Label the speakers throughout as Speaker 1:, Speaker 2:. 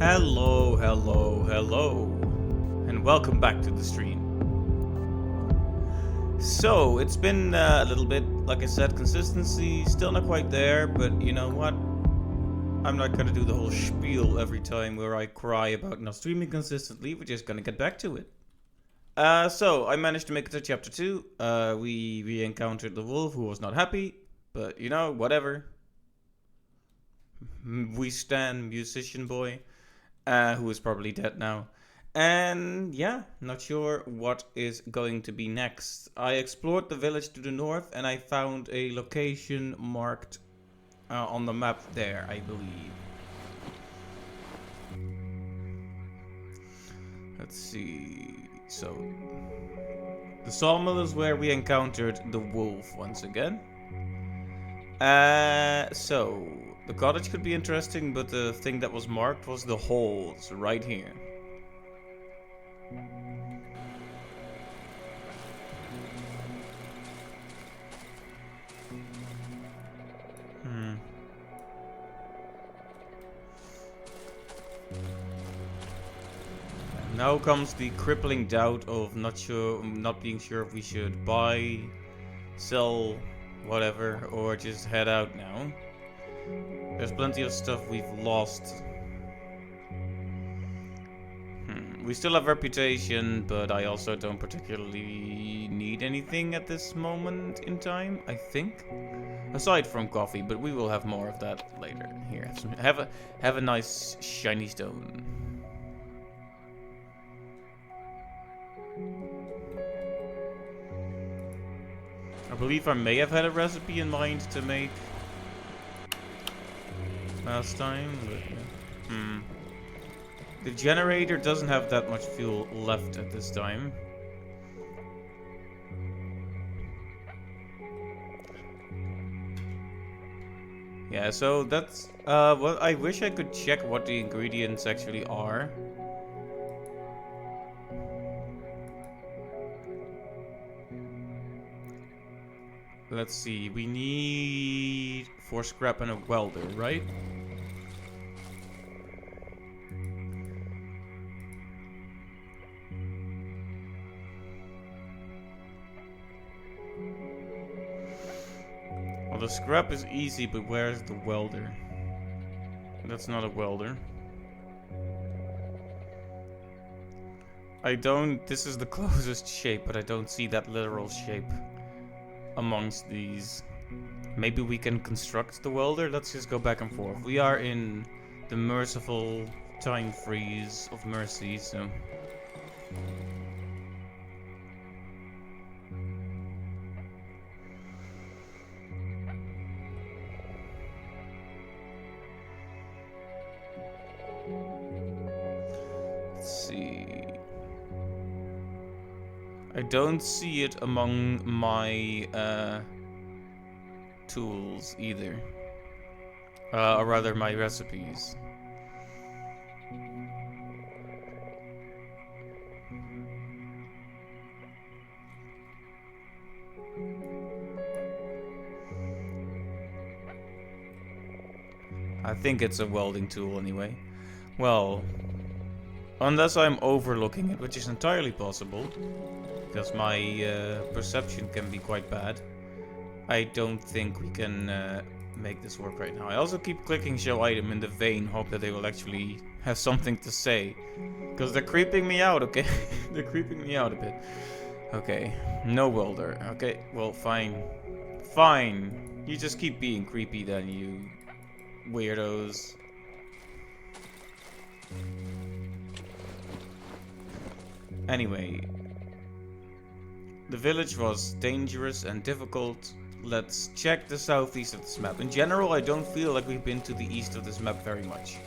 Speaker 1: Hello, hello, hello, and welcome back to the stream. So, it's been a little bit, like I said, consistency still not quite there, but you know what? I'm not gonna do the whole spiel every time where I cry about not streaming consistently, we're just gonna get back to it. So, I managed to make it to chapter 2. We encountered the wolf who was not happy, but you know, whatever. We stand musician boy. Who is probably dead now. And yeah, not sure what is going to be next. I explored the village to the north and I found a location marked on the map there, I believe. Let's see. So, the sawmill is where we encountered the wolf once again. So, the cottage could be interesting, but the thing that was marked was the holes right here. Hmm. Now comes the crippling doubt of not being sure if we should buy, sell, whatever, or just head out now. There's plenty of stuff we've lost. We still have reputation, but I also don't particularly need anything at this moment in time, I think. Aside from coffee, but we will have more of that later. Here, have a nice shiny stone. I believe I may have had a recipe in mind to make last time, but the generator doesn't have that much fuel left at this time. Yeah, so that's well, I wish I could check what the ingredients actually are. Let's see, we need 4 scrap and a welder, right? Well, the scrap is easy, but where's the welder? That's not a welder. This is the closest shape, but I don't see that literal shape amongst these. Maybe we can construct the welder? Let's just go back and forth. We are in the merciful time freeze of mercy, so... Let's see... I don't see it among my tools either. Or rather my recipes. I think it's a welding tool anyway. Well, unless I'm overlooking it, which is entirely possible, because my perception can be quite bad. I don't think we can make this work right now. I also keep clicking show item in the vain hope that they will actually have something to say. Because they're creeping me out, okay? They're creeping me out a bit. Okay, no welder. Okay, well, fine. Fine. You just keep being creepy then, you weirdos. Anyway, the village was dangerous and difficult. Let's check the southeast of this map. In general, I don't feel like we've been to the east of this map very much.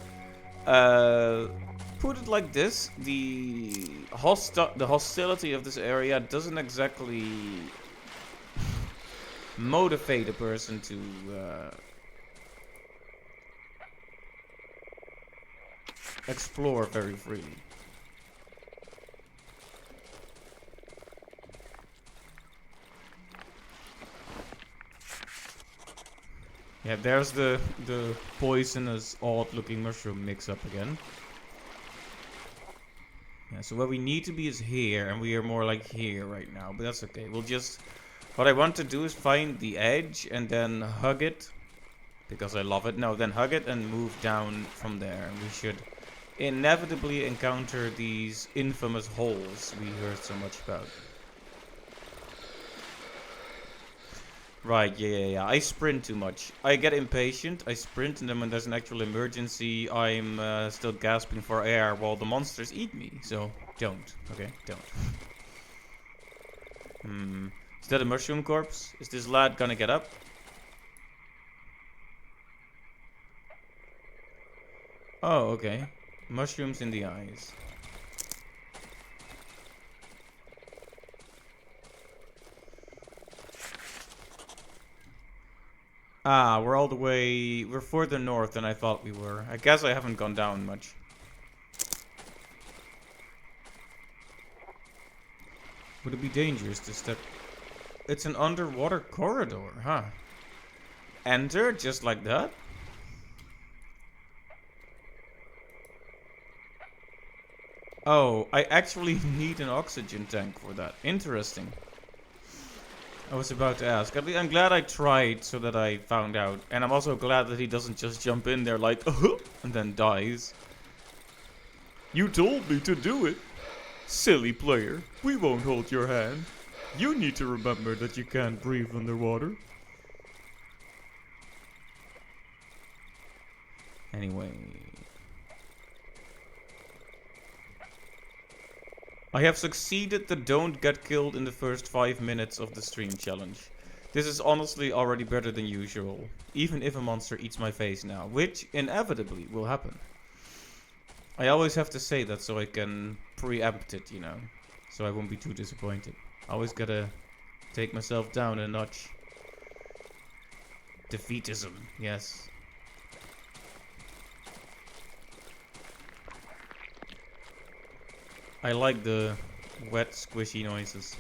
Speaker 1: Put it like this, the hostility of this area doesn't exactly motivate a person to explore very freely. Yeah, there's the poisonous, odd-looking mushroom mix-up again. Yeah, so where we need to be is here, and we are more like here right now. But that's okay. We'll just... What I want to do is find the edge and then hug it. Because I love it. No, then hug it and move down from there. And we should inevitably encounter these infamous holes we heard so much about. Right, yeah. I sprint too much. I get impatient, I sprint, and then when there's an actual emergency, I'm still gasping for air while the monsters eat me. So, don't. Okay, don't. Is that a mushroom corpse? Is this lad gonna get up? Oh, okay. Mushrooms in the eyes. Ah, we're all the way... We're further north than I thought we were. I guess I haven't gone down much. Would it be dangerous to step... It's an underwater corridor, huh? Enter, just like that? Oh, I actually need an oxygen tank for that. Interesting. I was about to ask. I'm glad I tried so that I found out. And I'm also glad that he doesn't just jump in there like, and then dies. You told me to do it. Silly player, we won't hold your hand. You need to remember that you can't breathe underwater. Anyway. I have succeeded the don't get killed in the first 5 minutes of the stream challenge. This is honestly already better than usual, even if a monster eats my face now, which inevitably will happen. I always have to say that so I can preempt it, you know, so I won't be too disappointed. I always gotta take myself down a notch. Defeatism, yes. I like the wet, squishy noises.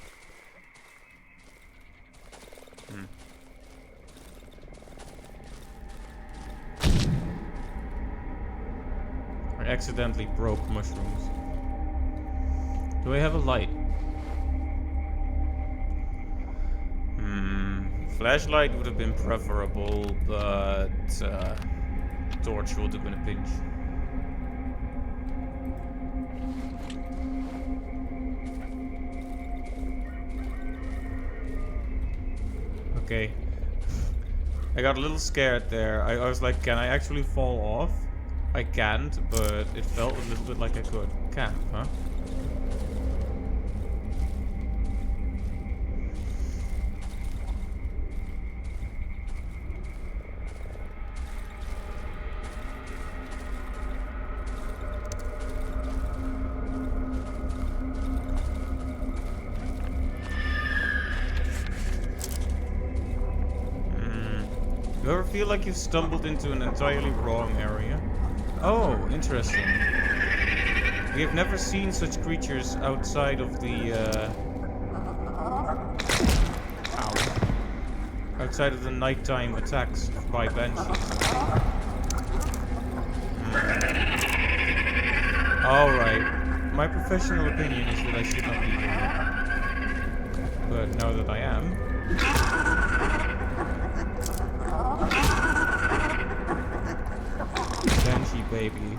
Speaker 1: I accidentally broke mushrooms. Do I have a light? Flashlight would have been preferable, but torch will do in a pinch. Okay. I got a little scared there. I was like, can I actually fall off? I can't, but it felt a little bit like I could. Can't, huh? You ever feel like you've stumbled into an entirely wrong area? Oh, interesting. We have never seen such creatures outside of the, outside of the nighttime attacks by banshees. Alright. My professional opinion is that I should not be here. But now that I am... Banshee baby.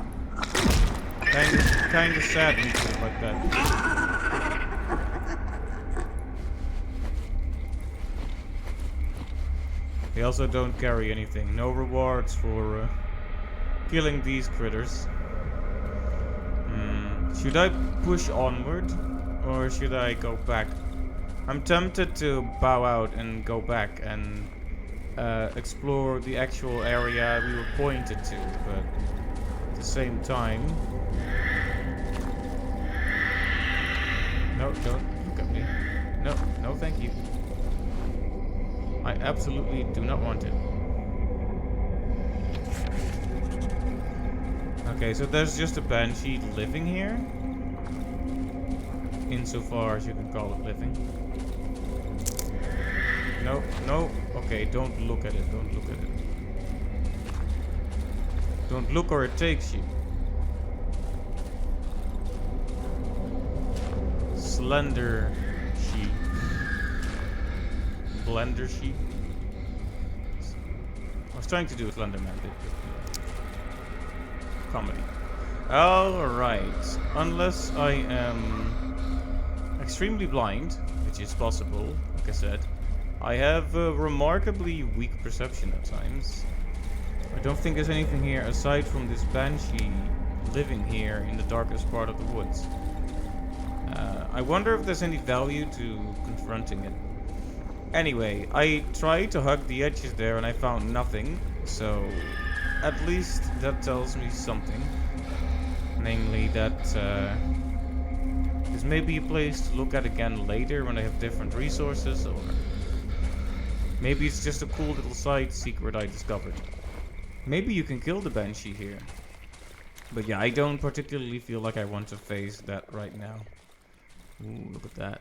Speaker 1: Kinda sad when you put it like that. They also don't carry anything. No rewards for killing these critters. Should I push onward? Or should I go back? I'm tempted to bow out and go back and explore the actual area we were pointed to, but at the same time... No, don't look at me. No, no thank you. I absolutely do not want it. Okay, so there's just a banshee living here? Insofar as you can call it living. No, no. Okay, don't look at it. Don't look at it. Don't look or it takes you. slender sheep. Blender sheep. I was trying to do a Slenderman bit, but comedy. Alright. Unless I am extremely blind, which is possible, like I said. I have a remarkably weak perception at times. I don't think there's anything here aside from this banshee living here in the darkest part of the woods. I wonder if there's any value to confronting it. Anyway, I tried to hug the edges there and I found nothing, so at least that tells me something. Namely that this may be a place to look at again later when I have different resources, or maybe it's just a cool little side secret I discovered. Maybe you can kill the banshee here. But yeah, I don't particularly feel like I want to face that right now. Ooh, look at that.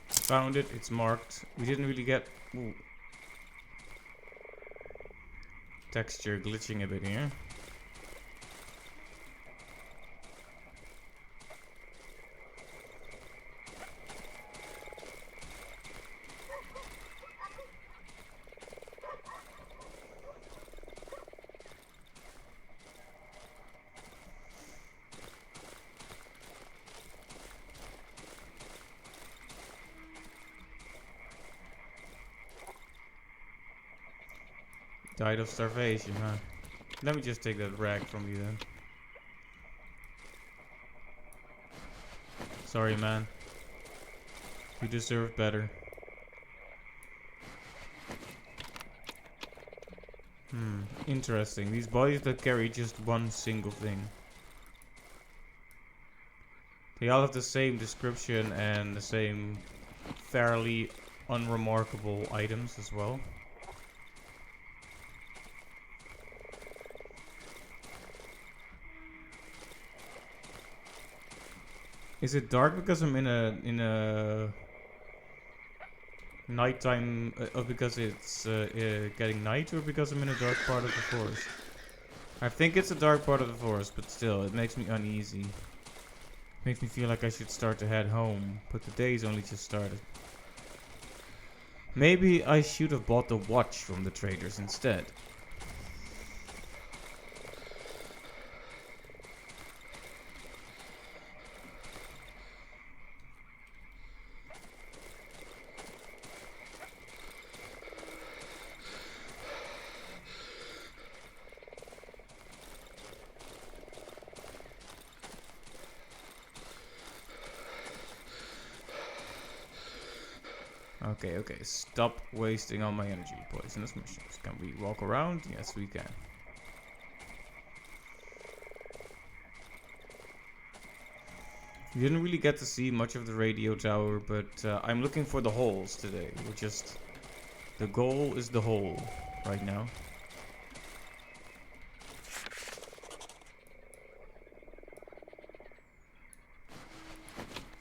Speaker 1: Found it, it's marked. We didn't really get... Ooh. Texture glitching a bit here. Died of starvation, huh? Let me just take that rag from you then. Sorry, man. You deserve better. Interesting. These bodies that carry just one single thing. They all have the same description and the same fairly unremarkable items as well. Is it dark because I'm in a nighttime, because it's getting night, or because I'm in a dark part of the forest? I think it's a dark part of the forest, but still, it makes me uneasy. Makes me feel like I should start to head home, but the day's only just started. Maybe I should have bought the watch from the traders instead. Okay, stop wasting all my energy. Poisonous mushrooms. Can we walk around? Yes, we can. You didn't really get to see much of the radio tower, but I'm looking for the holes today. The goal is the hole right now.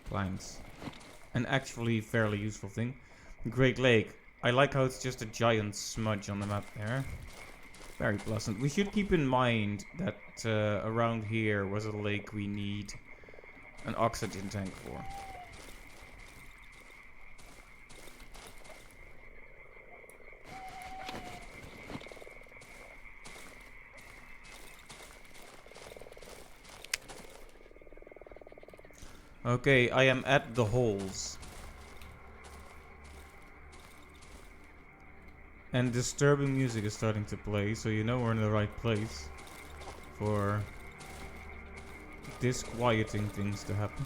Speaker 1: Planks. An actually fairly useful thing. Great Lake. I like how it's just a giant smudge on the map there. Very pleasant. We should keep in mind that around here was a lake we need an oxygen tank for. Okay, I am at the holes. And disturbing music is starting to play, so you know we're in the right place for disquieting things to happen.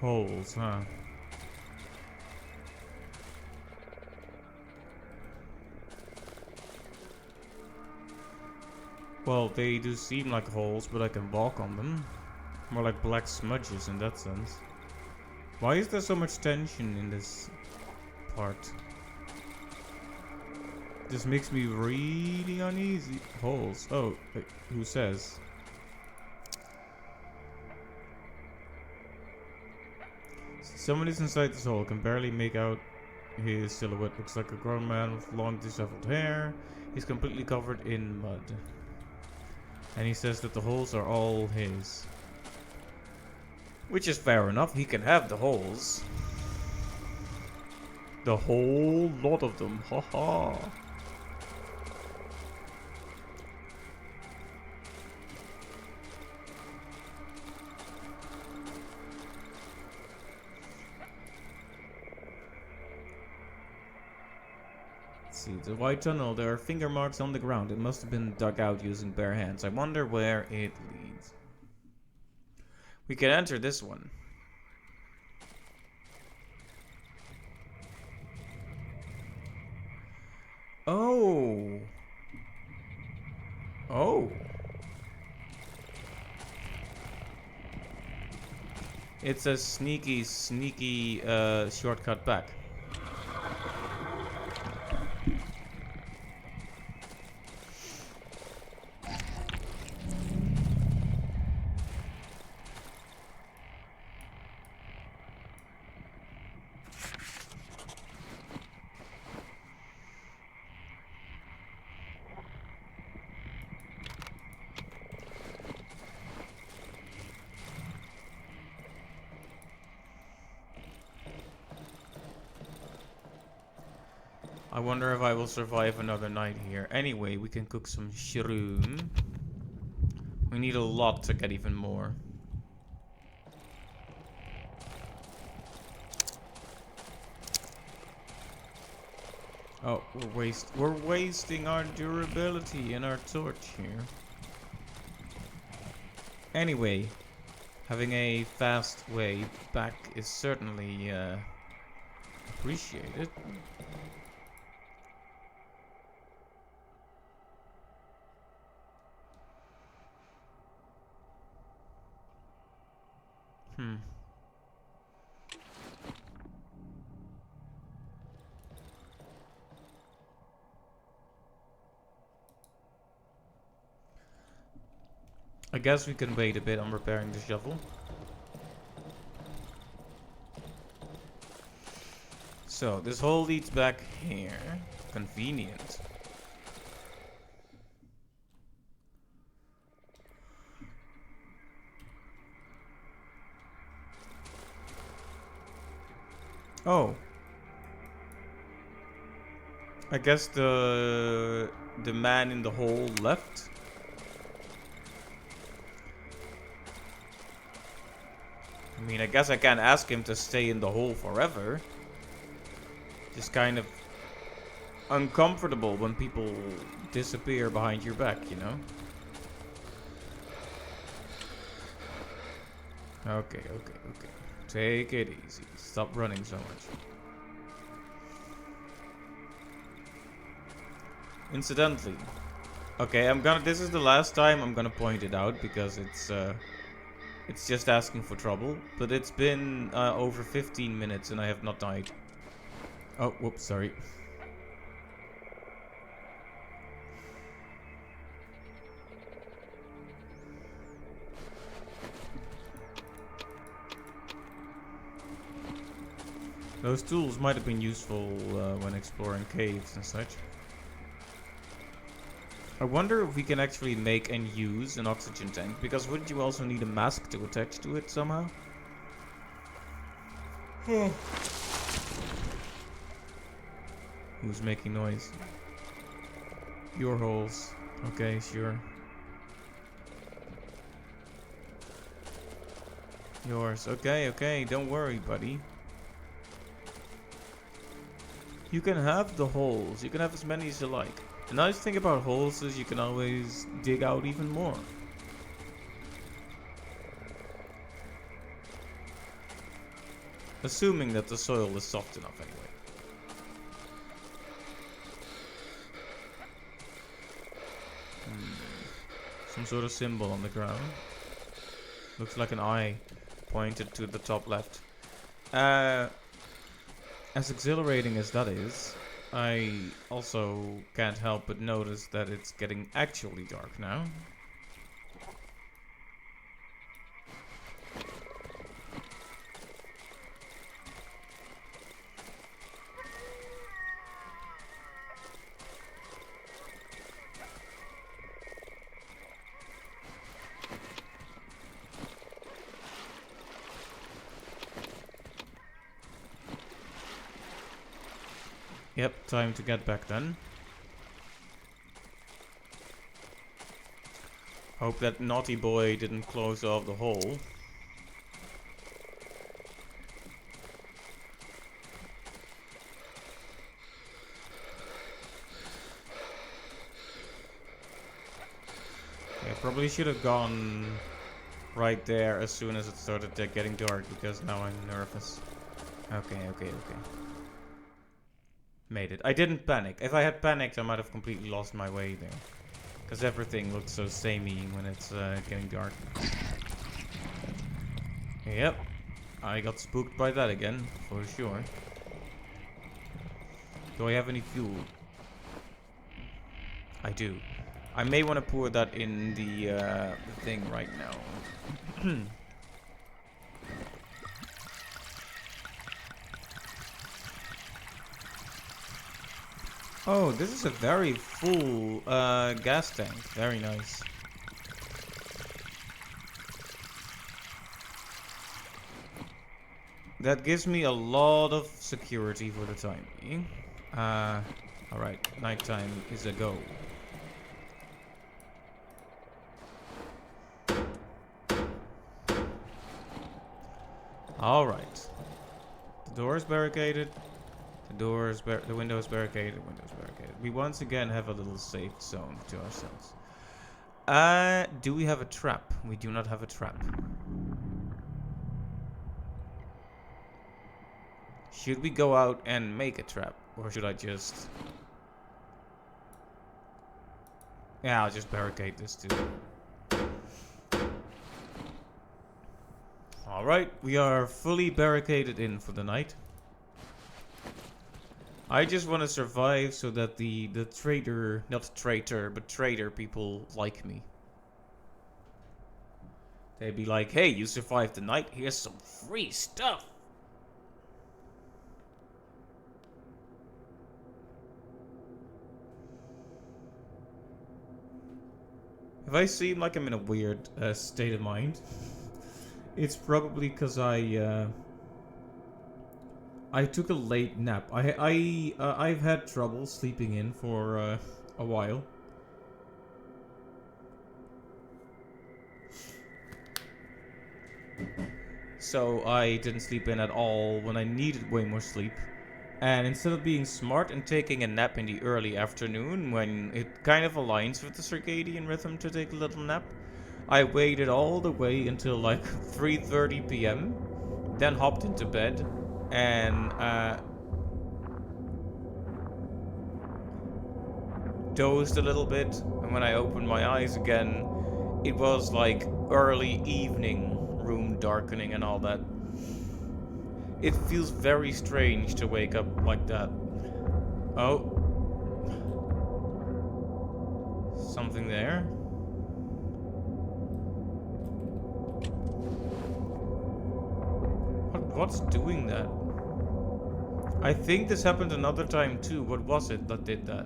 Speaker 1: Holes, huh? Well, they do seem like holes, but I can walk on them. More like black smudges in that sense. Why is there so much tension in this part? This makes me really uneasy. Holes. Oh, wait, who says? Someone is inside this hole. Can barely make out his silhouette. Looks like a grown man with long disheveled hair. He's completely covered in mud. And he says that the holes are all his. Which is fair enough. He can have the holes. The whole lot of them. Haha. See, the white tunnel, there are finger marks on the ground. It must have been dug out using bare hands. I wonder where it leads. We can enter this one. Oh. Oh. It's a sneaky shortcut back. I wonder if I will survive another night here. Anyway, we can cook some shroom. We need a lot to get even more. Oh, we're wasting our durability and our torch here. Anyway, having a fast way back is certainly appreciated. I guess we can wait a bit on repairing the shovel. So, this hole leads back here. Convenient. Oh. I guess the man in the hole left. I mean, I guess I can't ask him to stay in the hole forever. Just kind of uncomfortable when people disappear behind your back, you know? Okay. Take it easy. Stop running so much. Incidentally, okay, this is the last time I'm gonna point it out because it's just asking for trouble. But it's been over 15 minutes and I have not died. Oh, whoops, sorry. Those tools might have been useful when exploring caves and such. I wonder if we can actually make and use an oxygen tank, because wouldn't you also need a mask to attach to it somehow? Who's making noise? Your holes. Okay, sure. Yours. Okay, don't worry, buddy. You can have the holes. You can have as many as you like. The nice thing about holes is you can always dig out even more. Assuming that the soil is soft enough anyway. Some sort of symbol on the ground. Looks like an eye pointed to the top left. As exhilarating as that is, I also can't help but notice that it's getting actually dark now. Yep, time to get back then. Hope that naughty boy didn't close off the hole. I probably should have gone right there as soon as it started getting dark, because now I'm nervous. Okay. Made it. I didn't panic. If I had panicked, I might have completely lost my way there. Because everything looks so samey when it's getting dark. Yep. I got spooked by that again, for sure. Do I have any fuel? I do. I may want to pour that in the thing right now. Oh, this is a very full gas tank. Very nice. That gives me a lot of security for the time being. Alright, nighttime is a go. Alright. The door is barricaded. The window is barricaded. The window is barricaded. We once again have a little safe zone to ourselves. Do we have a trap? We do not have a trap. Should we go out and make a trap? Or should I just... Yeah, I'll just barricade this too. Alright, we are fully barricaded in for the night. I just want to survive so that the trader, not traitor, but trader people like me. They'd be like, hey, you survived the night, here's some free stuff. If I seem like I'm in a weird state of mind, it's probably because I took a late nap. I've had trouble sleeping in for a while. So I didn't sleep in at all when I needed way more sleep. And instead of being smart and taking a nap in the early afternoon, when it kind of aligns with the circadian rhythm to take a little nap, I waited all the way until like 3:30 p.m. Then hopped into bed and dozed a little bit. And when I opened my eyes again, it was like early evening, room darkening and all that. It feels very strange to wake up like that. Oh. Something there. What's doing that? I think this happened another time too. What was it that did that?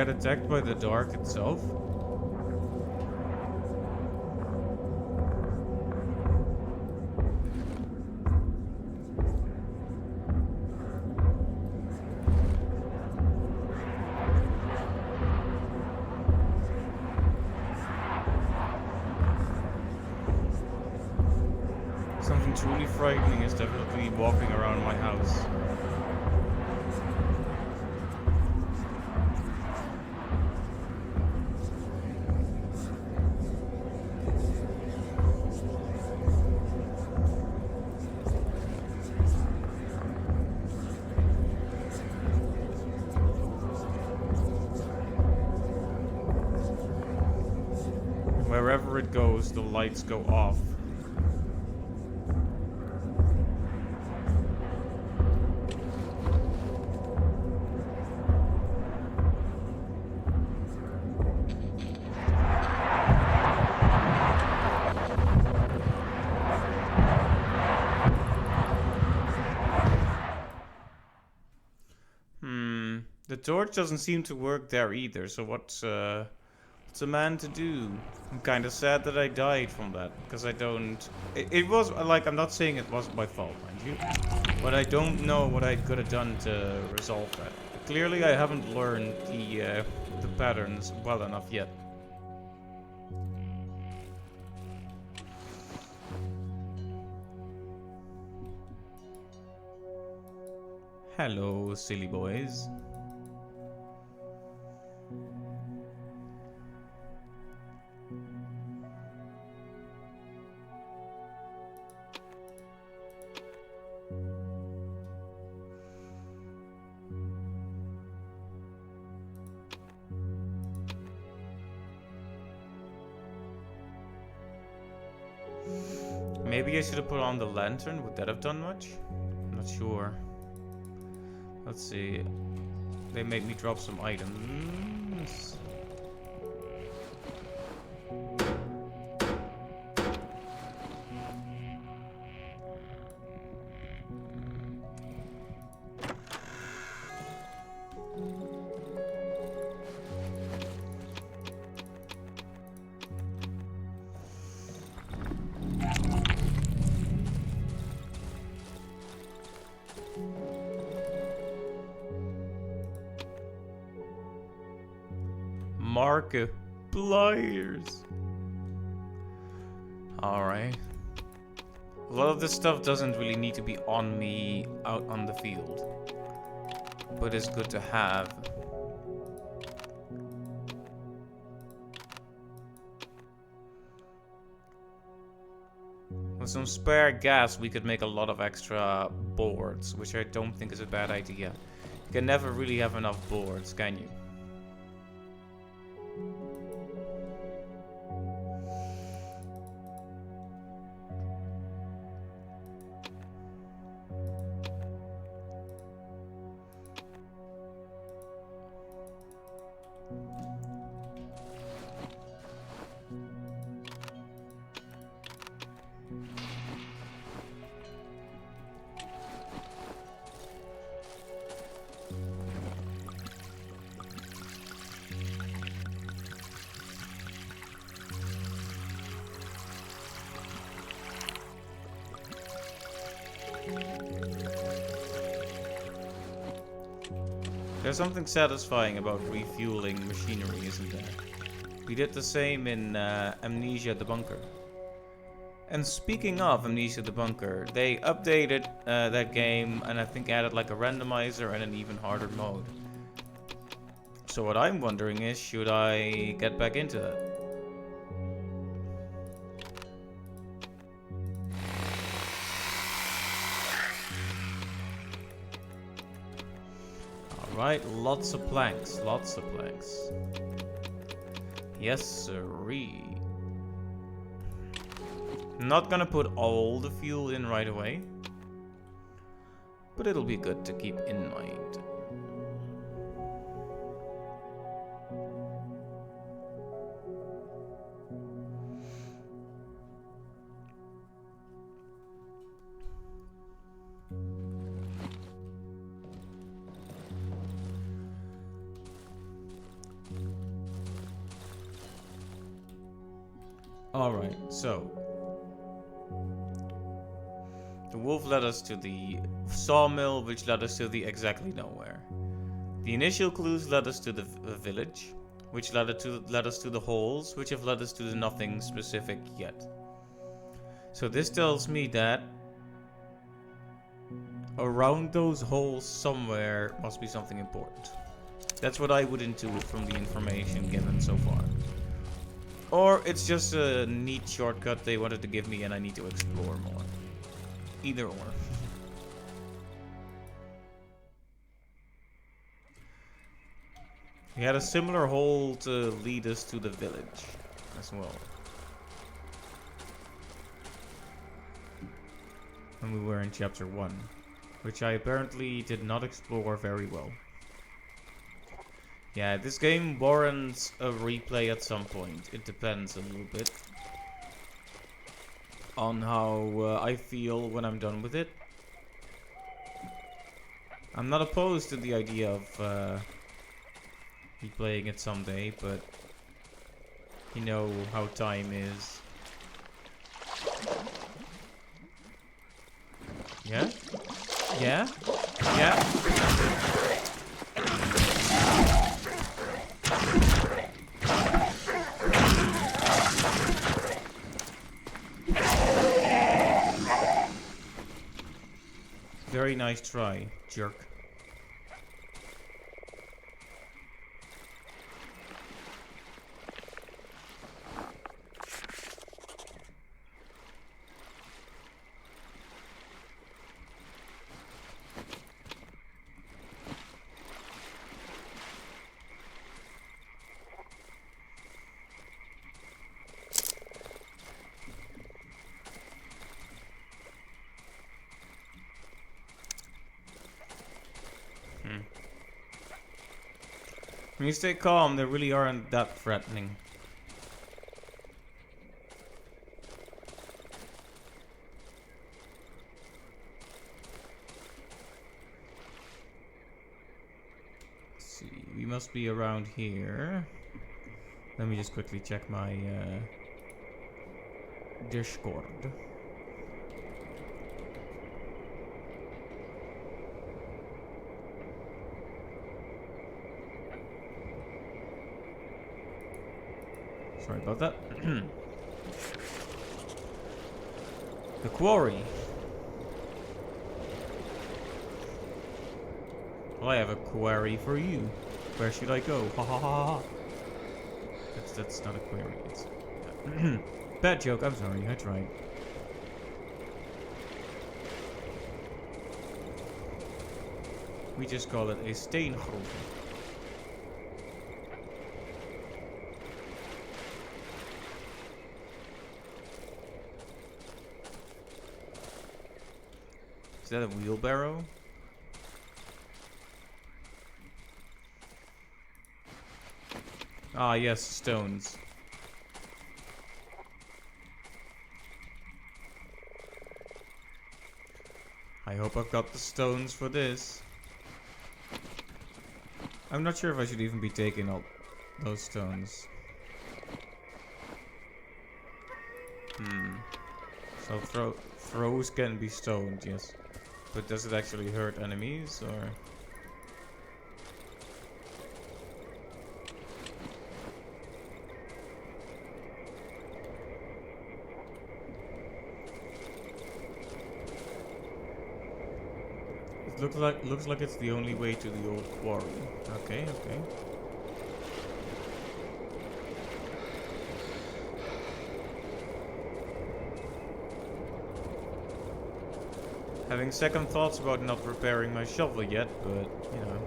Speaker 1: get attacked by the dark itself? Something truly frightening is definitely walking around my house. Wherever it goes, the lights go off. The torch doesn't seem to work there either, so what's a man to do? I'm kind of sad that I died from that, because I don't... It was, like, I'm not saying it wasn't my fault, mind you, but I don't know what I could have done to resolve that. Clearly I haven't learned the patterns well enough yet. Hello, silly boys. Maybe I should have put on the lantern. Would that have done much? I'm not sure. Let's see. They made me drop some items. Markipliers. Alright. A lot of this stuff doesn't really need to be on me out on the field, but it's good to have. With some spare gas, we could make a lot of extra boards, which I don't think is a bad idea. You can never really have enough boards, can you? There's something satisfying about refueling machinery, isn't there? We did the same in Amnesia the Bunker. And speaking of Amnesia the Bunker, they updated that game and I think added like a randomizer and an even harder mode. So what I'm wondering is, should I get back into that? Alright, lots of planks, lots of planks. Yes, sirree. Not gonna put all the fuel in right away, but it'll be good to keep in mind. Alright, so the wolf led us to the sawmill, which led us to the exactly nowhere. The initial clues led us to the village, which led us to the holes, which have led us to the nothing specific yet. So this tells me that around those holes somewhere must be something important. That's what I would intuit from the information given so far. Or it's just a neat shortcut they wanted to give me and I need to explore more. Either or. We had a similar hole to lead us to the village as well. When we were in chapter 1. Which I apparently did not explore very well. Yeah, this game warrants a replay at some point. It depends a little bit on how I feel when I'm done with it. I'm not opposed to the idea of replaying it someday, but you know how time is. Yeah? Yeah? Yeah? Very nice try, jerk. When you stay calm, they really aren't that threatening. Let's see, we must be around here. Let me just quickly check my Discord. Sorry about that. The quarry. Well, I have a query for you. Where should I go? Ha ha ha ha. That's not a query. It's bad joke. I'm sorry. I tried. We just call it a steengroeve. Is that a wheelbarrow? Ah, yes, stones. I hope I've got the stones for this. I'm not sure if I should even be taking all those stones. So throws can be stoned, yes. But does it actually hurt enemies, or...? It looks like it's the only way to the old quarry. Okay, okay. Having second thoughts about not repairing my shovel yet, but, you know.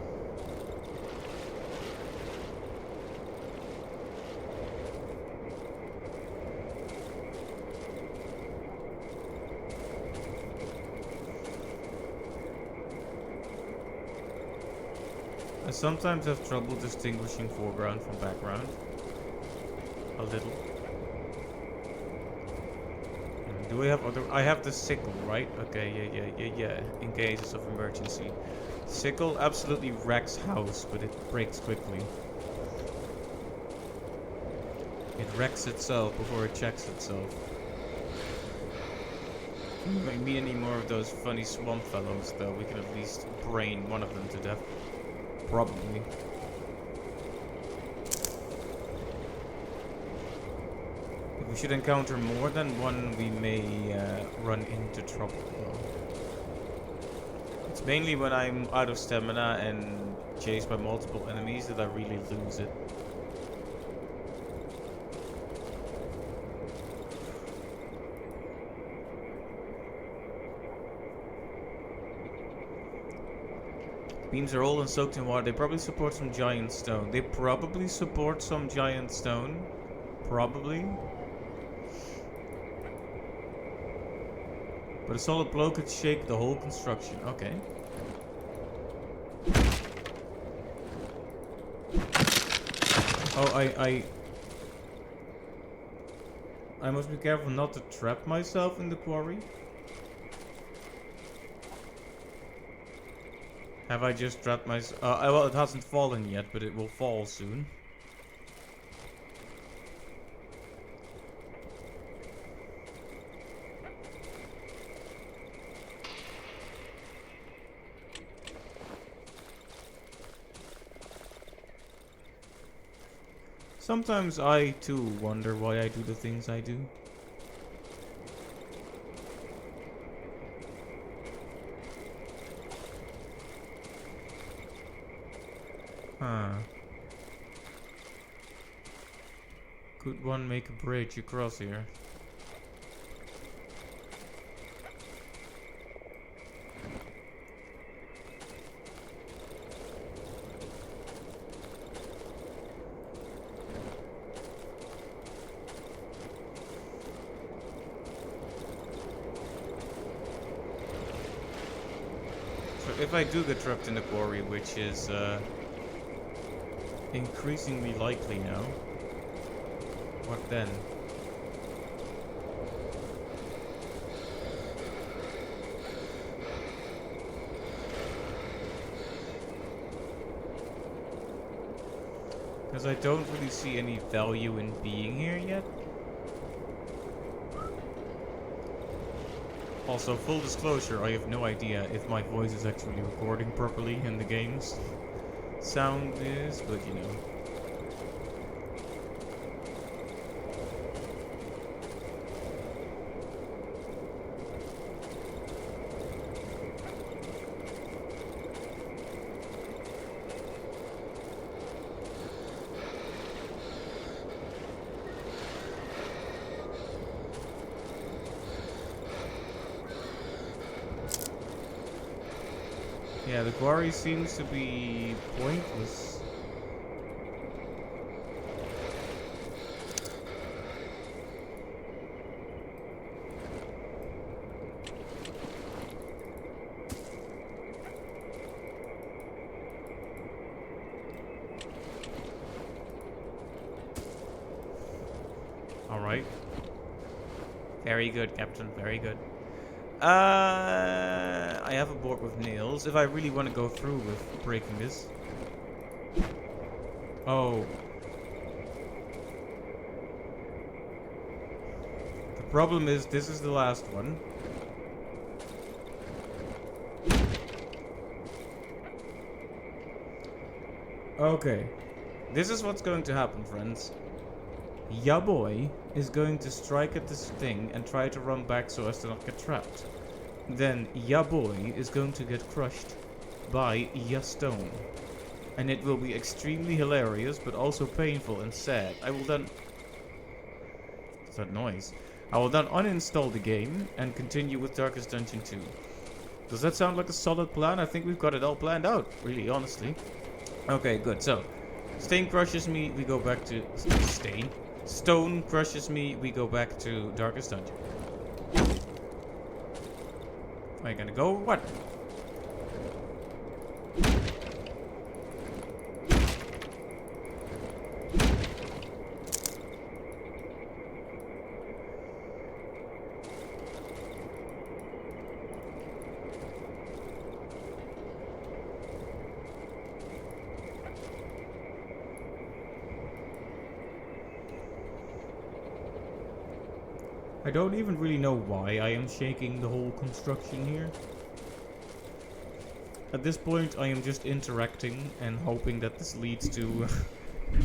Speaker 1: I sometimes have trouble distinguishing foreground from background. A little. Do we have other... I have the sickle, right? Okay, yeah. In cases of emergency. Sickle absolutely wrecks house, but it breaks quickly. It wrecks itself before it checks itself. If we meet any more of those funny swamp fellows, though, we can at least brain one of them to death. Probably. If we should encounter more than one, we may run into trouble, though. It's mainly when I'm out of stamina and chased by multiple enemies that I really lose it. Beams are old and soaked in water. They probably support some giant stone. They probably support some giant stone. Probably. But a solid blow could shake the whole construction. Okay. Oh, I must be careful not to trap myself in the quarry. Have I just trapped myself? Well, it hasn't fallen yet, but it will fall soon. Sometimes I too wonder why I do the things I do. Huh. Could one make a bridge across here? If I do get trapped in the quarry, which is increasingly likely now, what then? Because I don't really see any value in being here yet. Also, full disclosure, I have no idea if my voice is actually recording properly in the game's sound is, but you know. Yeah, the quarry seems to be pointless. Alright. Very good, Captain, very good. I have a board with nails. If I really want to go through with breaking this. Oh. The problem is, this is the last one. Okay. This is what's going to happen, friends. Ya boy is going to strike at this thing and try to run back so as to not get trapped. Then ya boy is going to get crushed by ya stone. And it will be extremely hilarious, but also painful and sad. I will then... What's that noise? I will then uninstall the game and continue with Darkest Dungeon 2. Does that sound like a solid plan? I think we've got it all planned out, really, honestly. Okay, good. So, Stain crushes me, we go back to... Stain? Stone crushes me, we go back to Darkest Dungeon. Am I gonna go or what? I don't even really know why I am shaking the whole construction here. At this point, I am just interacting and hoping that this leads to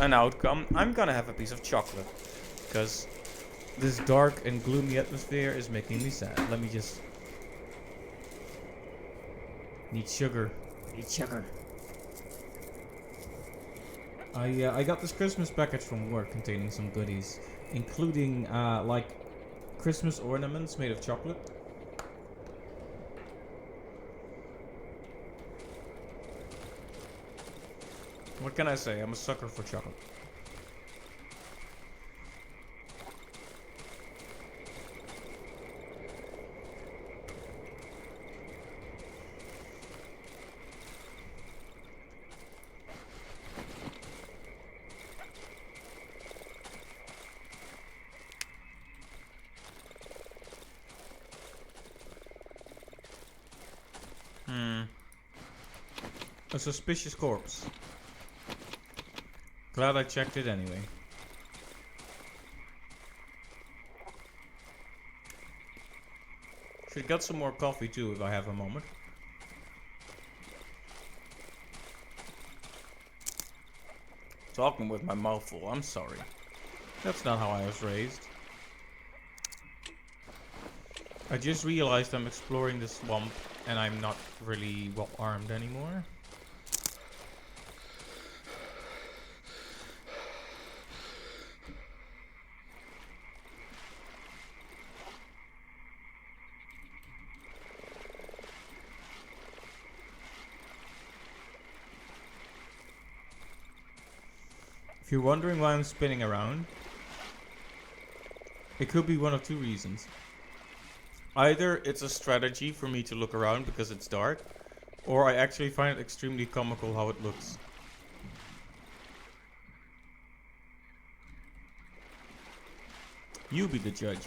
Speaker 1: an outcome. I'm gonna have a piece of chocolate, because this dark and gloomy atmosphere is making me sad. Let me just... Need sugar. Need sugar. I got this Christmas package from work containing some goodies, including like Christmas ornaments made of chocolate. What can I say? I'm a sucker for chocolate. A suspicious corpse. Glad I checked it anyway. Should get some more coffee too if I have a moment. Talking with my mouth full, I'm sorry. That's not how I was raised. I just realized I'm exploring the swamp and I'm not really well armed anymore. If you're wondering why I'm spinning around, it could be one of two reasons. Either it's a strategy for me to look around because it's dark, or I actually find it extremely comical how it looks. You be the judge.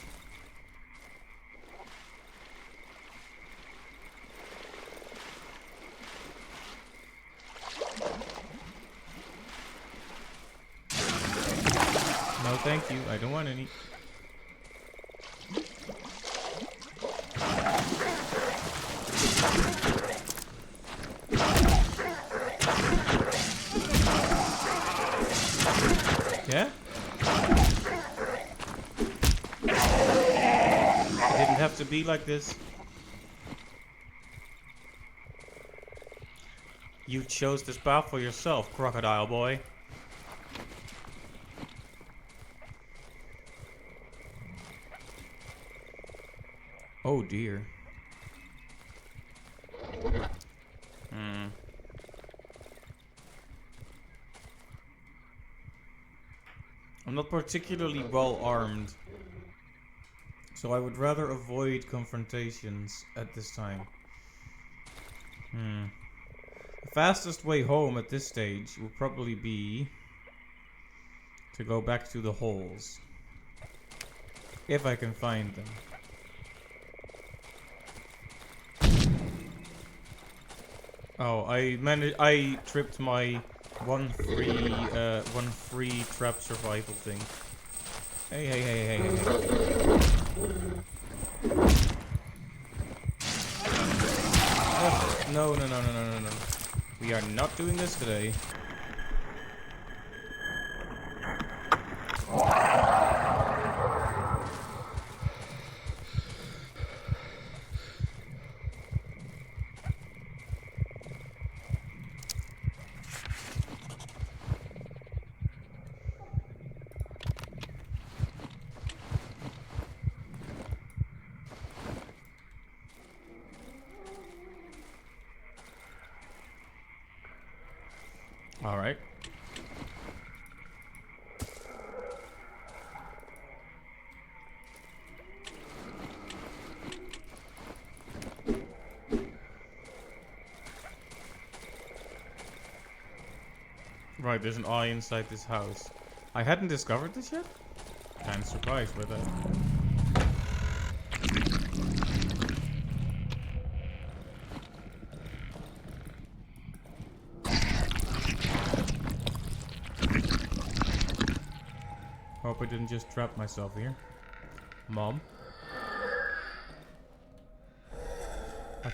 Speaker 1: No, thank you. I don't want any. Yeah? It didn't have to be like this. You chose this path for yourself, crocodile boy. Oh dear. I'm not particularly well armed, so I would rather avoid confrontations at this time. The fastest way home at this stage will probably be to go back to the holes. If I can find them. Oh, I tripped my one free trap survival thing. Hey. No. We are not doing this today. All right. Right, there's an eye inside this house. I hadn't discovered this yet? Kinda surprised by that. Hope I didn't just trap myself here. Mom?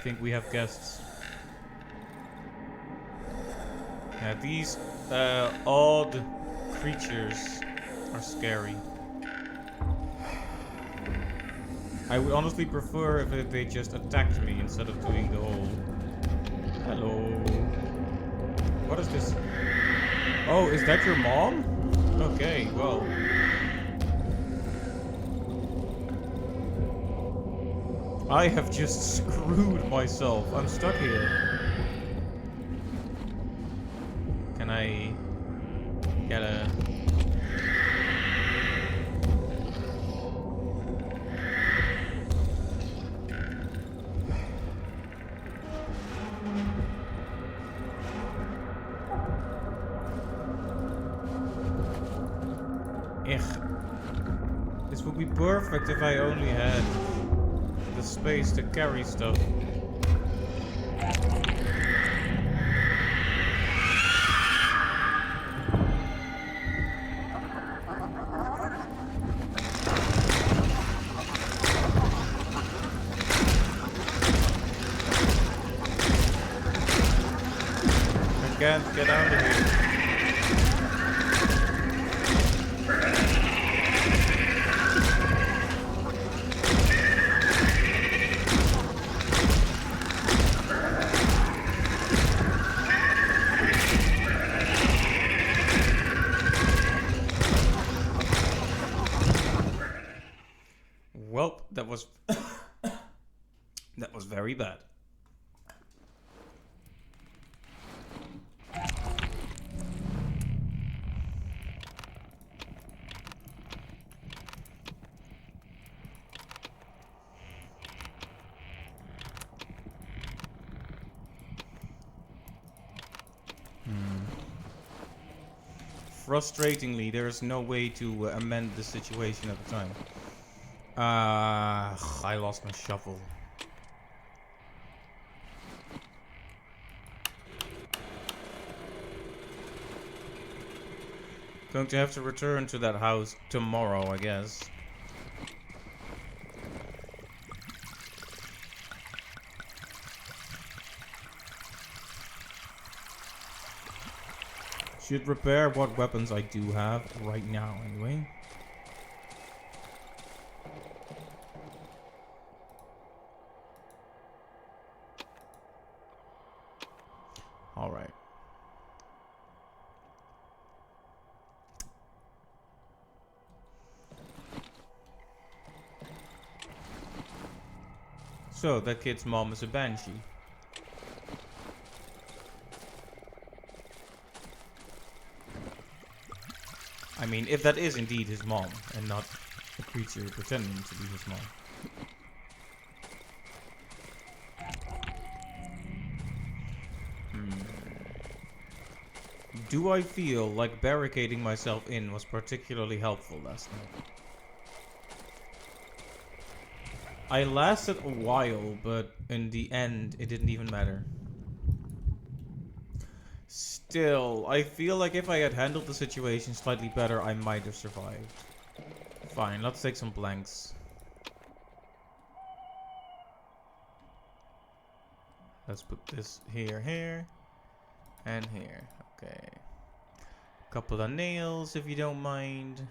Speaker 1: think we have guests. Yeah, these odd creatures are scary. I would honestly prefer if they just attacked me instead of doing the whole... Hello. What is this? Oh, is that your mom? Okay, well. I have just screwed myself. I'm stuck here. Can I get a... This would be perfect if I only had the space to carry stuff. I can't get out of here. Well, that was that was very bad. Frustratingly, there is no way to amend the situation at the time. I lost my shovel. Going to have to return to that house tomorrow, I guess. Should repair what weapons I do have right now, anyway. Alright. So, that kid's mom is a banshee. I mean, if that is indeed his mom, and not a creature pretending to be his mom. Do I feel like barricading myself in was particularly helpful last night? I lasted a while, but in the end, it didn't even matter. Still, I feel like if I had handled the situation slightly better, I might have survived. Fine, let's take some blanks. Let's put this here, and here. Okay. Couple of nails, if you don't mind.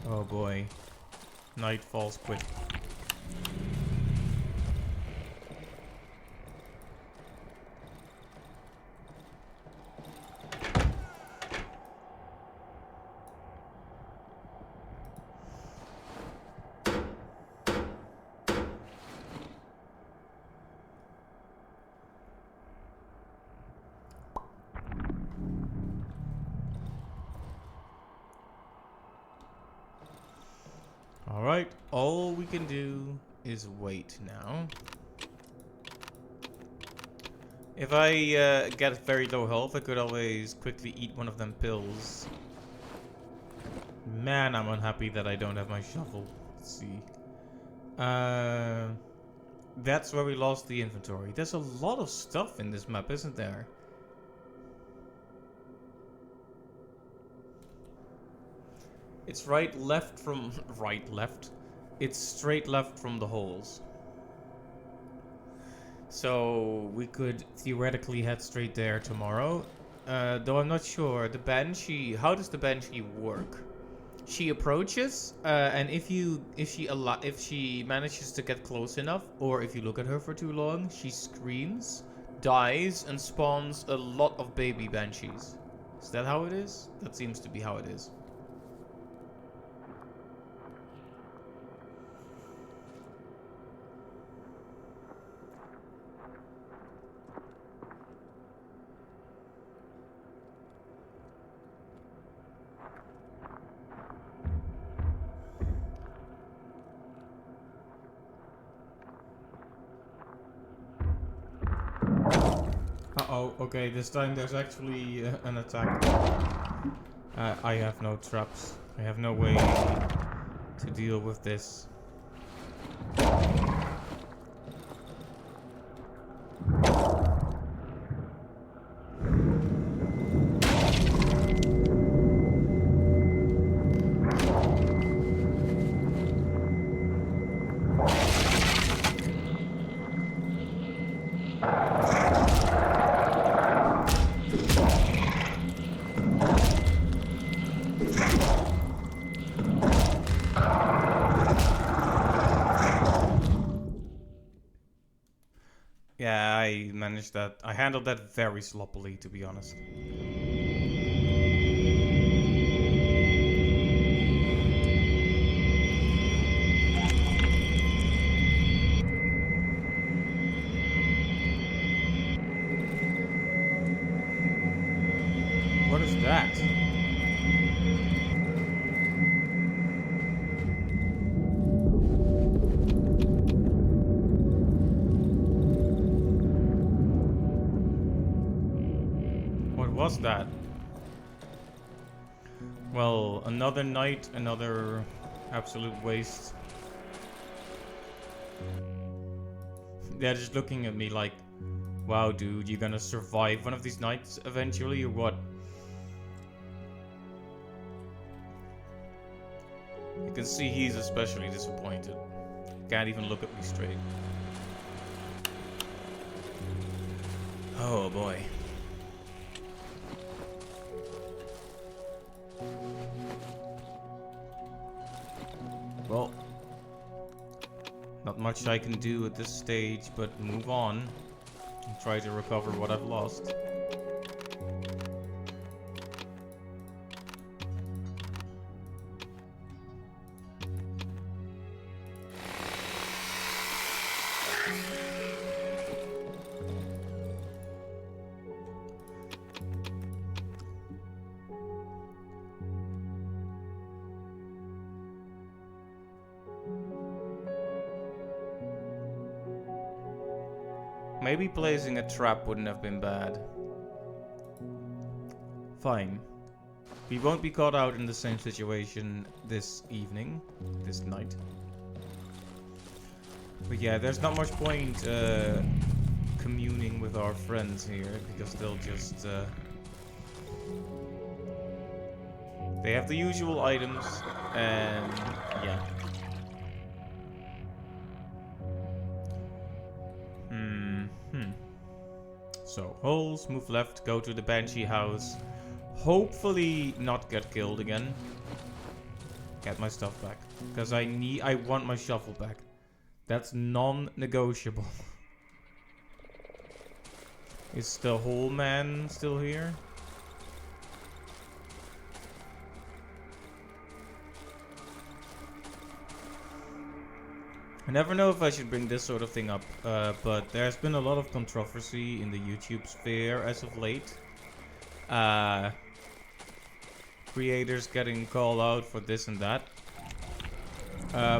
Speaker 1: Oh boy. Night falls quick. Alright, all we can do is wait now. If I get very low health, I could always quickly eat one of them pills. Man, I'm unhappy that I don't have my shovel. Let's see. That's where we lost the inventory. There's a lot of stuff in this map, isn't there? It's right, left from... right, left. it's straight left from the holes. So we could theoretically head straight there tomorrow. Though I'm not sure. The Banshee, how does the Banshee work? She approaches, and if she manages to get close enough, or if you look at her for too long, she screams, dies, and spawns a lot of baby banshees. Is that how it is? That seems to be how it is. Uh-oh, okay, this time there's actually an attack. I have no traps. I have no way to deal with this. Yeah, I managed that. I handled that very sloppily, to be honest. What is that? What was that? Well, another night, another absolute waste. They're just looking at me like, wow, dude, you gonna survive one of these nights eventually, or what? You can see he's especially disappointed. Can't even look at me straight. Oh boy. Well, not much I can do at this stage but move on and try to recover what I've lost. Maybe placing a trap wouldn't have been bad. Fine. We won't be caught out in the same situation this evening, this night. But yeah, there's not much point communing with our friends here, because they'll just... they have the usual items, and yeah. So, holes, move left, go to the Banshee house. Hopefully not get killed again. Get my stuff back. Because I want my shovel back. That's non-negotiable. Is the hole man still here? I never know if I should bring this sort of thing up, but there's been a lot of controversy in the YouTube sphere as of late. Creators getting called out for this and that.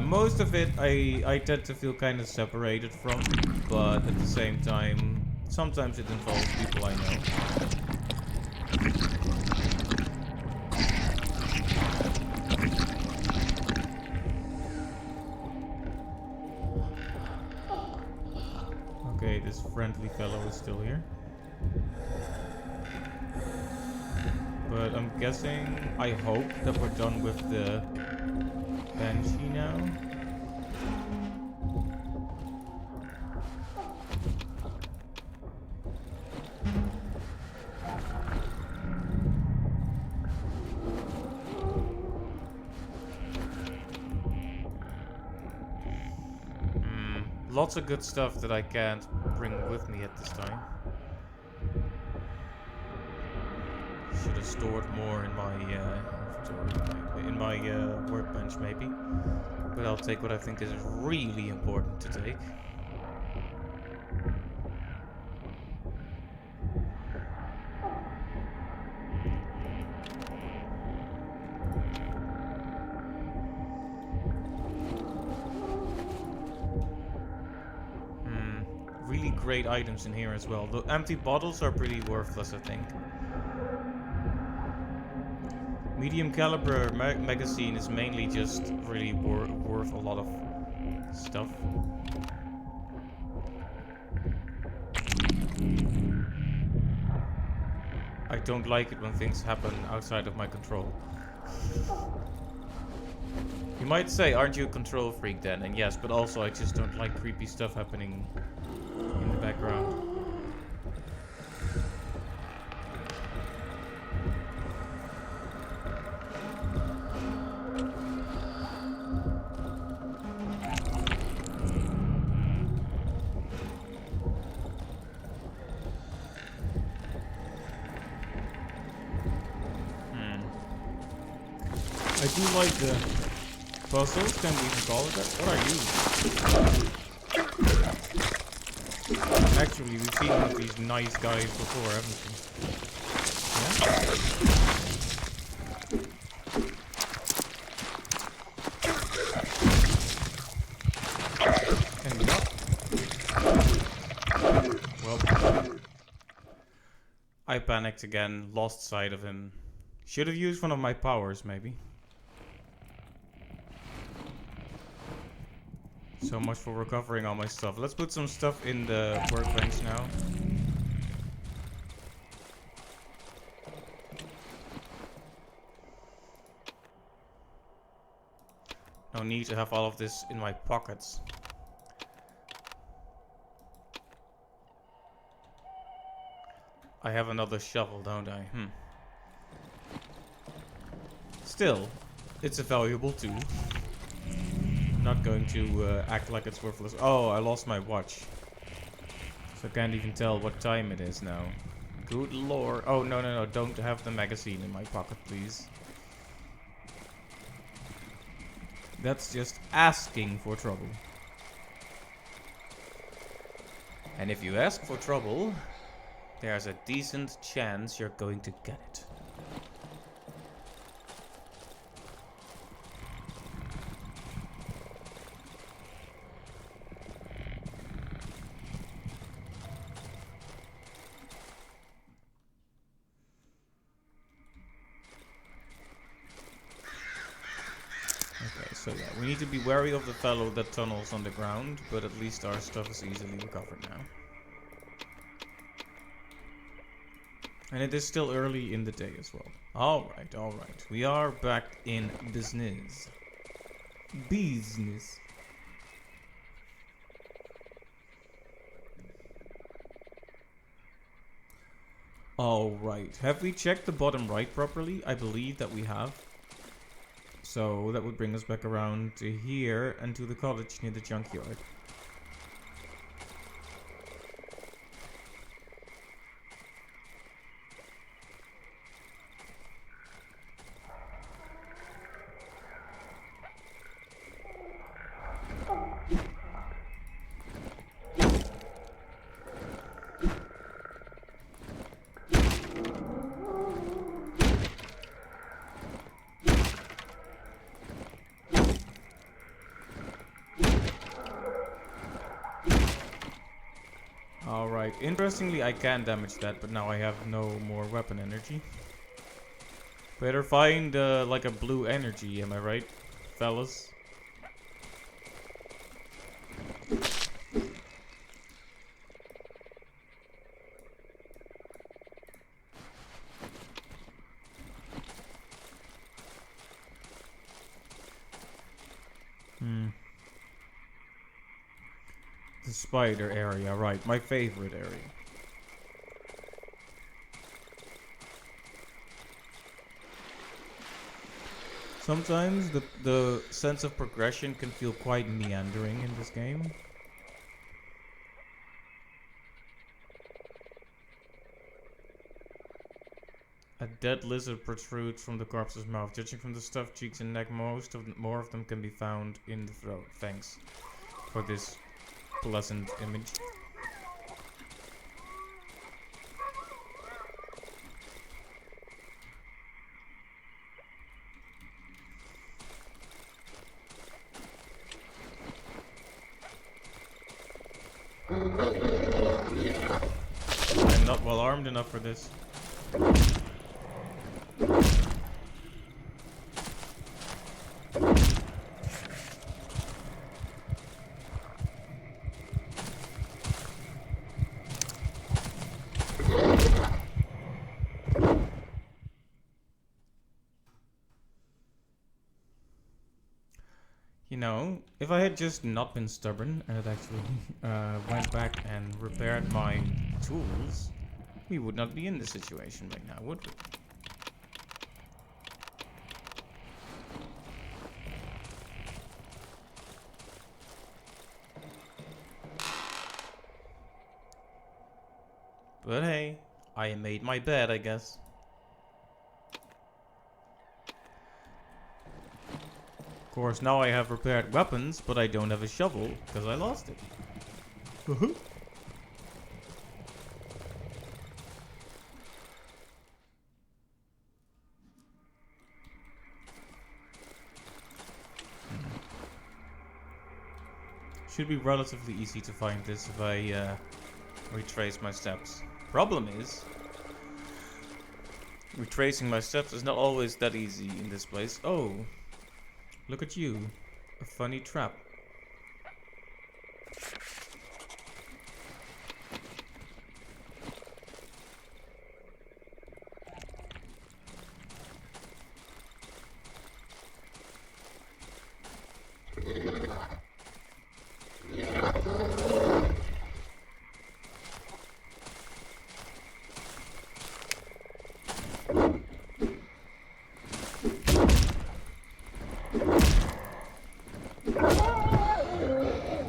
Speaker 1: Most of it I tend to feel kind of separated from, but at the same time, sometimes it involves people I know. Okay, this friendly fellow is still here. But I'm guessing, I hope that we're done with the Banshee now. Lots of good stuff that I can't bring with me at this time. Should have stored more in my inventory, in my workbench maybe. But I'll take what I think is really important to take. Really great items in here as well. The empty bottles are pretty worthless, I think. Medium caliber magazine is mainly just really worth a lot of stuff. I don't like it when things happen outside of my control. You might say, aren't you a control freak then? And yes, but also I just don't like creepy stuff happening in the background. I do like the puzzles, can we even call it that? What are you? Actually, we've seen one of these nice guys before, haven't we? Yeah? Well, I panicked again, lost sight of him. Should have used one of my powers, maybe. So much for recovering all my stuff. Let's put some stuff in the workbench now. No need to have all of this in my pockets. I have another shovel, don't I? Still, it's a valuable tool. Not going to act like it's worthless. Oh, I lost my watch. So I can't even tell what time it is now. Good lord. Oh, no. Don't have the magazine in my pocket, please. That's just asking for trouble. And if you ask for trouble, there's a decent chance you're going to get it. So yeah, we need to be wary of the fellow that tunnels underground, but at least our stuff is easily recovered now. And it is still early in the day as well. Alright. We are back in business. Alright, have we checked the bottom right properly? I believe that we have. So that would bring us back around to here and to the cottage near the junkyard. Alright, interestingly I can damage that, but now I have no more weapon energy. Better find like a blue energy, am I right, fellas? The spider area, right, my favorite area. Sometimes the sense of progression can feel quite meandering in this game. A dead lizard protrudes from the corpse's mouth. Judging from the stuffed cheeks and neck, more of them can be found in the throat. Thanks for this pleasant image. I'm not well armed enough for this. You know, if I had just not been stubborn and had actually went back and repaired my tools, we would not be in this situation right now, would we? But hey, I made my bed, I guess. Of course, now I have repaired weapons, but I don't have a shovel because I lost it. Should be relatively easy to find this if I retrace my steps. Problem is, retracing my steps is not always that easy in this place. Oh, look at you. A funny trap.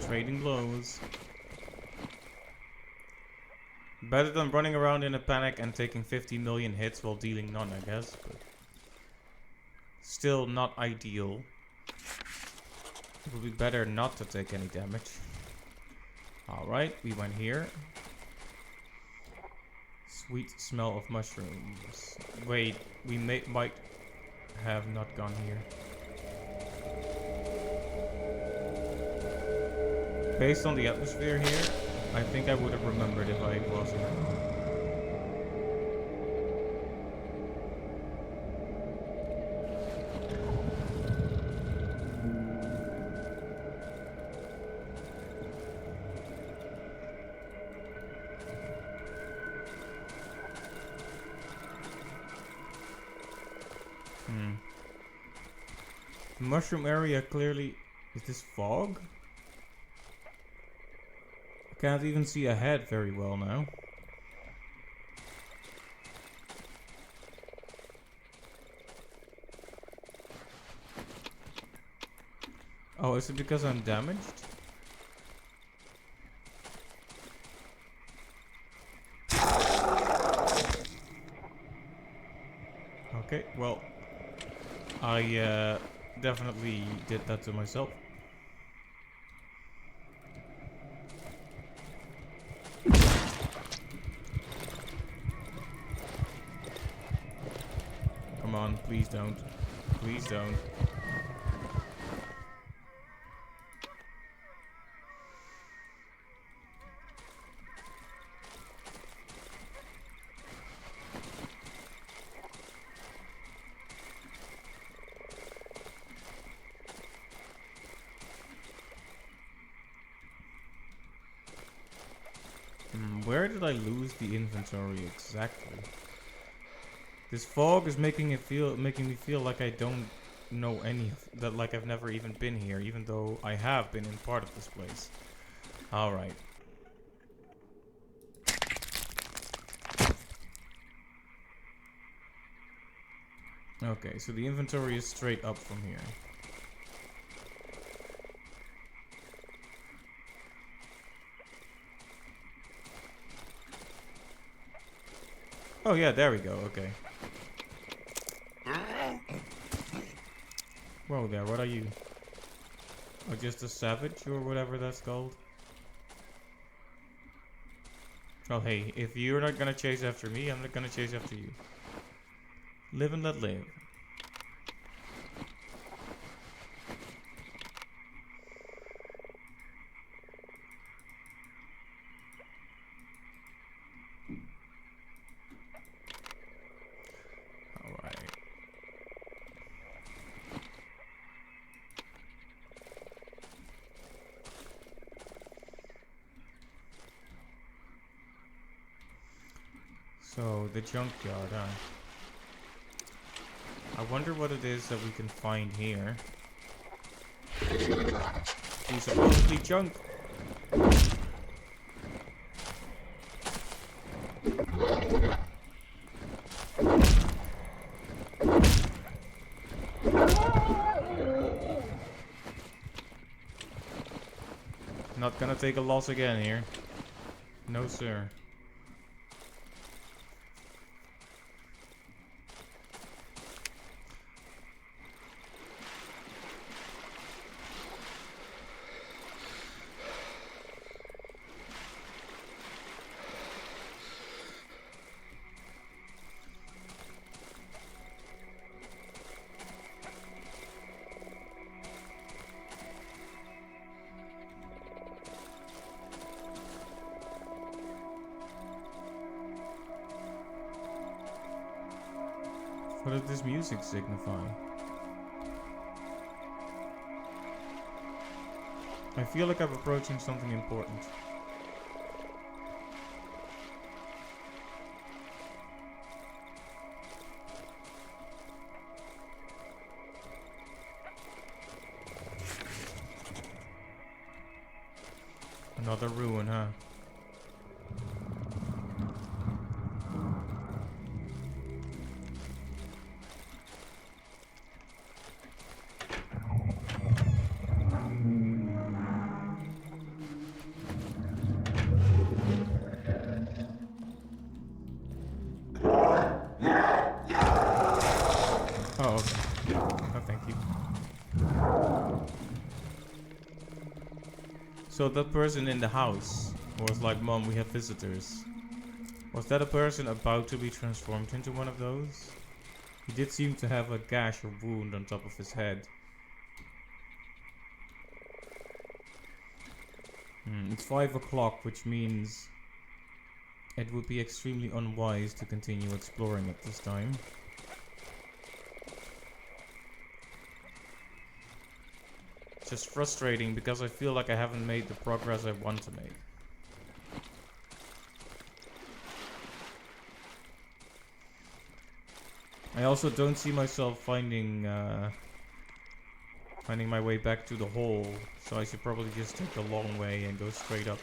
Speaker 1: Trading blows. Better than running around in a panic and taking 50 million hits while dealing none, I guess. But still not ideal. It would be better not to take any damage. Alright, we went here. Sweet smell of mushrooms. Wait, we might have not gone here. Based on the atmosphere here, I think I would have remembered if I was here. The mushroom area clearly... Is this fog? Can't even see ahead very well now. Oh, is it because I'm damaged? Okay, well, I definitely did that to myself. Come on, please don't. Please don't. Where did I lose the inventory exactly? This fog is making me feel like I don't know any of that, like I've never even been here, even though I have been in part of this place. Alright. Okay, so the inventory is straight up from here. Oh yeah, there we go, okay. Whoa there, what are you? Or just a savage or whatever that's called? Oh hey, if you're not gonna chase after me, I'm not gonna chase after you. Live and let live. Alright. So, the junkyard, huh? I wonder what it is that we can find here. He's supposedly junk. Not gonna take a loss again here. No, sir. What does this music signify? I feel like I'm approaching something important. Another ruin, huh? Oh, okay. Oh, thank you. So that person in the house was like, "Mom, we have visitors." Was that a person about to be transformed into one of those? He did seem to have a gash or wound on top of his head. It's 5 o'clock, which means it would be extremely unwise to continue exploring at this time. Just frustrating because I feel like I haven't made the progress I want to make. I also don't see myself finding my way back to the hole, so I should probably just take the long way and go straight up.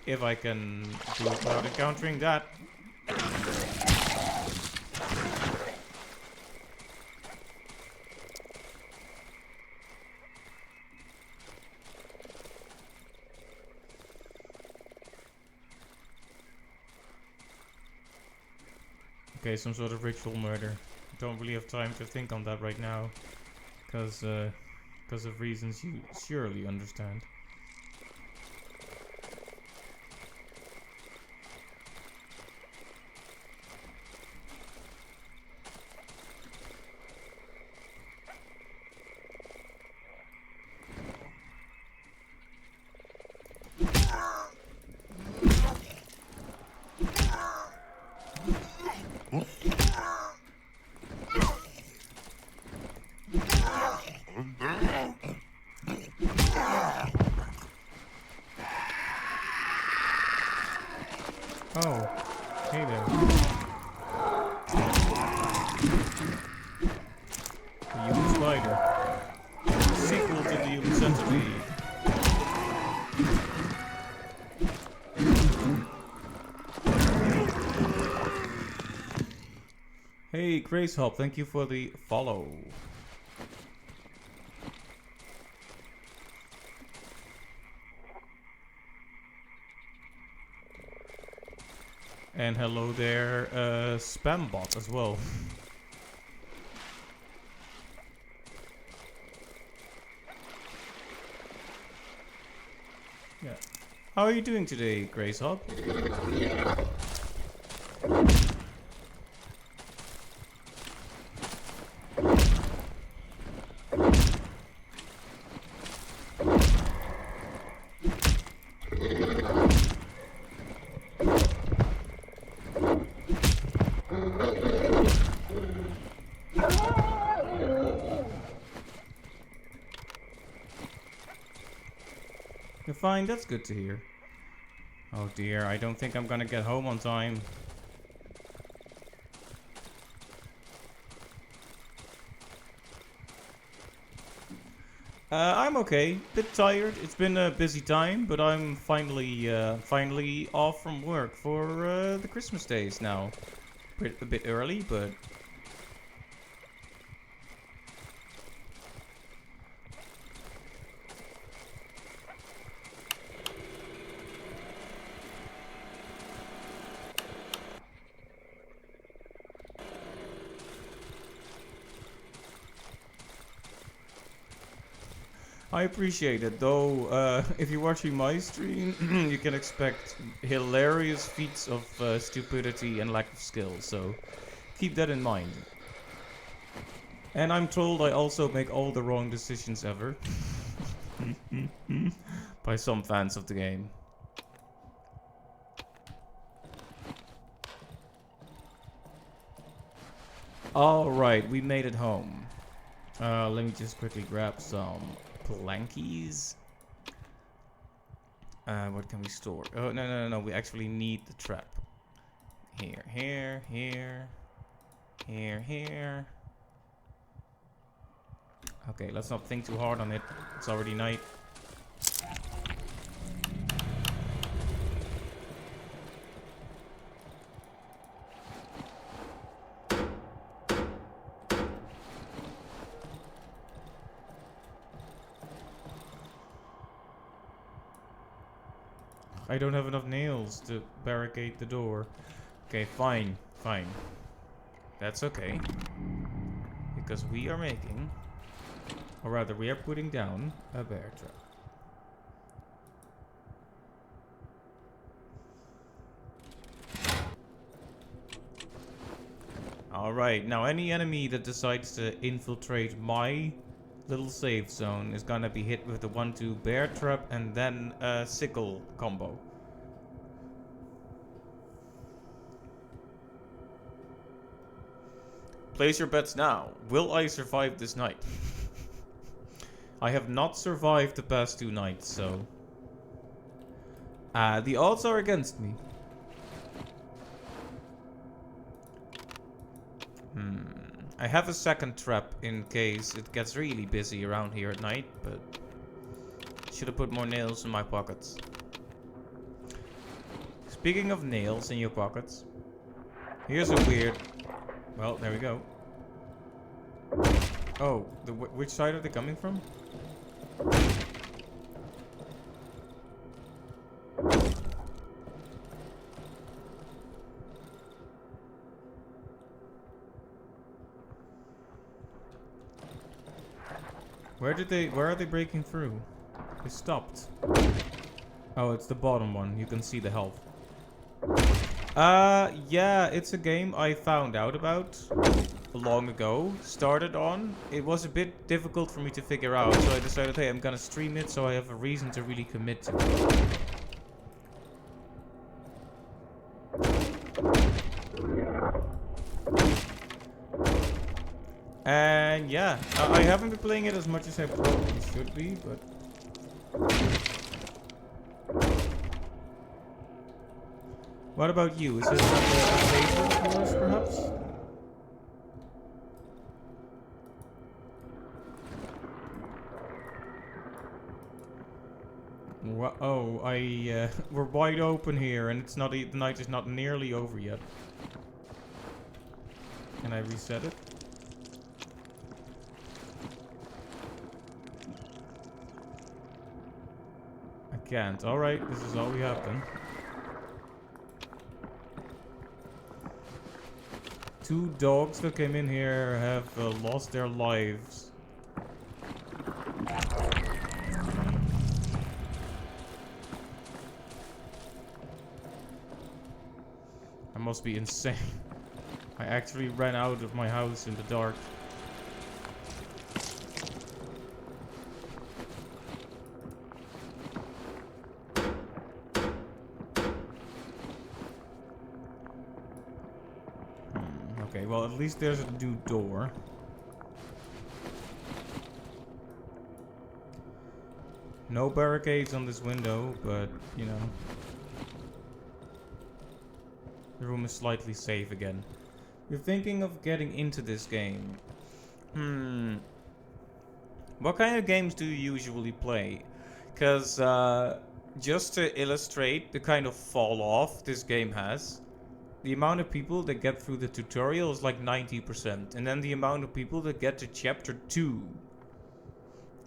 Speaker 1: If I can do it without encountering that. Okay, some sort of ritual murder. Don't really have time to think on that right now, because of reasons you surely understand. Oh, hey there. The human spider. Sequel to the human centipede. Hey, Grace Hop, thank you for the follow. And hello there, Spambot as well. How are you doing today, Grace Hop? You're fine, that's good to hear. Oh dear, I don't think I'm gonna get home on time. I'm okay. Bit tired. It's been a busy time, but I'm finally off from work for the Christmas days now. A bit early, but I appreciate it. Though, if you're watching my stream, you can expect hilarious feats of stupidity and lack of skill. So keep that in mind. And I'm told I also make all the wrong decisions ever. By some fans of the game. Alright, we made it home. Let me just quickly grab some plankies. What can we store? Oh, no. We actually need the trap. Here. Okay, let's not think too hard on it. It's already night. I don't have enough nails to barricade the door. Okay, fine. That's okay. Because we are making, or rather we are putting down a bear trap. Alright, now any enemy that decides to infiltrate my little safe zone is gonna be hit with the 1-2 bear trap and then a sickle combo. Place your bets now. Will I survive this night? I have not survived the past 2 nights, so the odds are against me. I have a second trap in case it gets really busy around here at night, but should have put more nails in my pockets. Speaking of nails in your pockets, here's a weird... Well, there we go. Oh, which side are they coming from? Where are they breaking through? They stopped. Oh, it's the bottom one. You can see the health. Yeah, it's a game I found out about long ago. Started on. It was a bit difficult for me to figure out, so I decided, hey, I'm gonna stream it so I have a reason to really commit to it. And yeah, I haven't been playing it as much as I probably should be, but... What about you? Is this a favorite of yours, perhaps? Oh, we're wide open here, and it's not. The night is not nearly over yet. Can I reset it? I can't. All right, this is all we have then. 2 dogs that came in here have lost their lives. must be insane. I actually ran out of my house in the dark. Okay, well, at least there's a new door. No barricades on this window, but, you know. The room is slightly safe again. You're thinking of getting into this game. What kind of games do you usually play? Because, just to illustrate the kind of fall off this game has, the amount of people that get through the tutorial is like 90%. And then the amount of people that get to chapter 2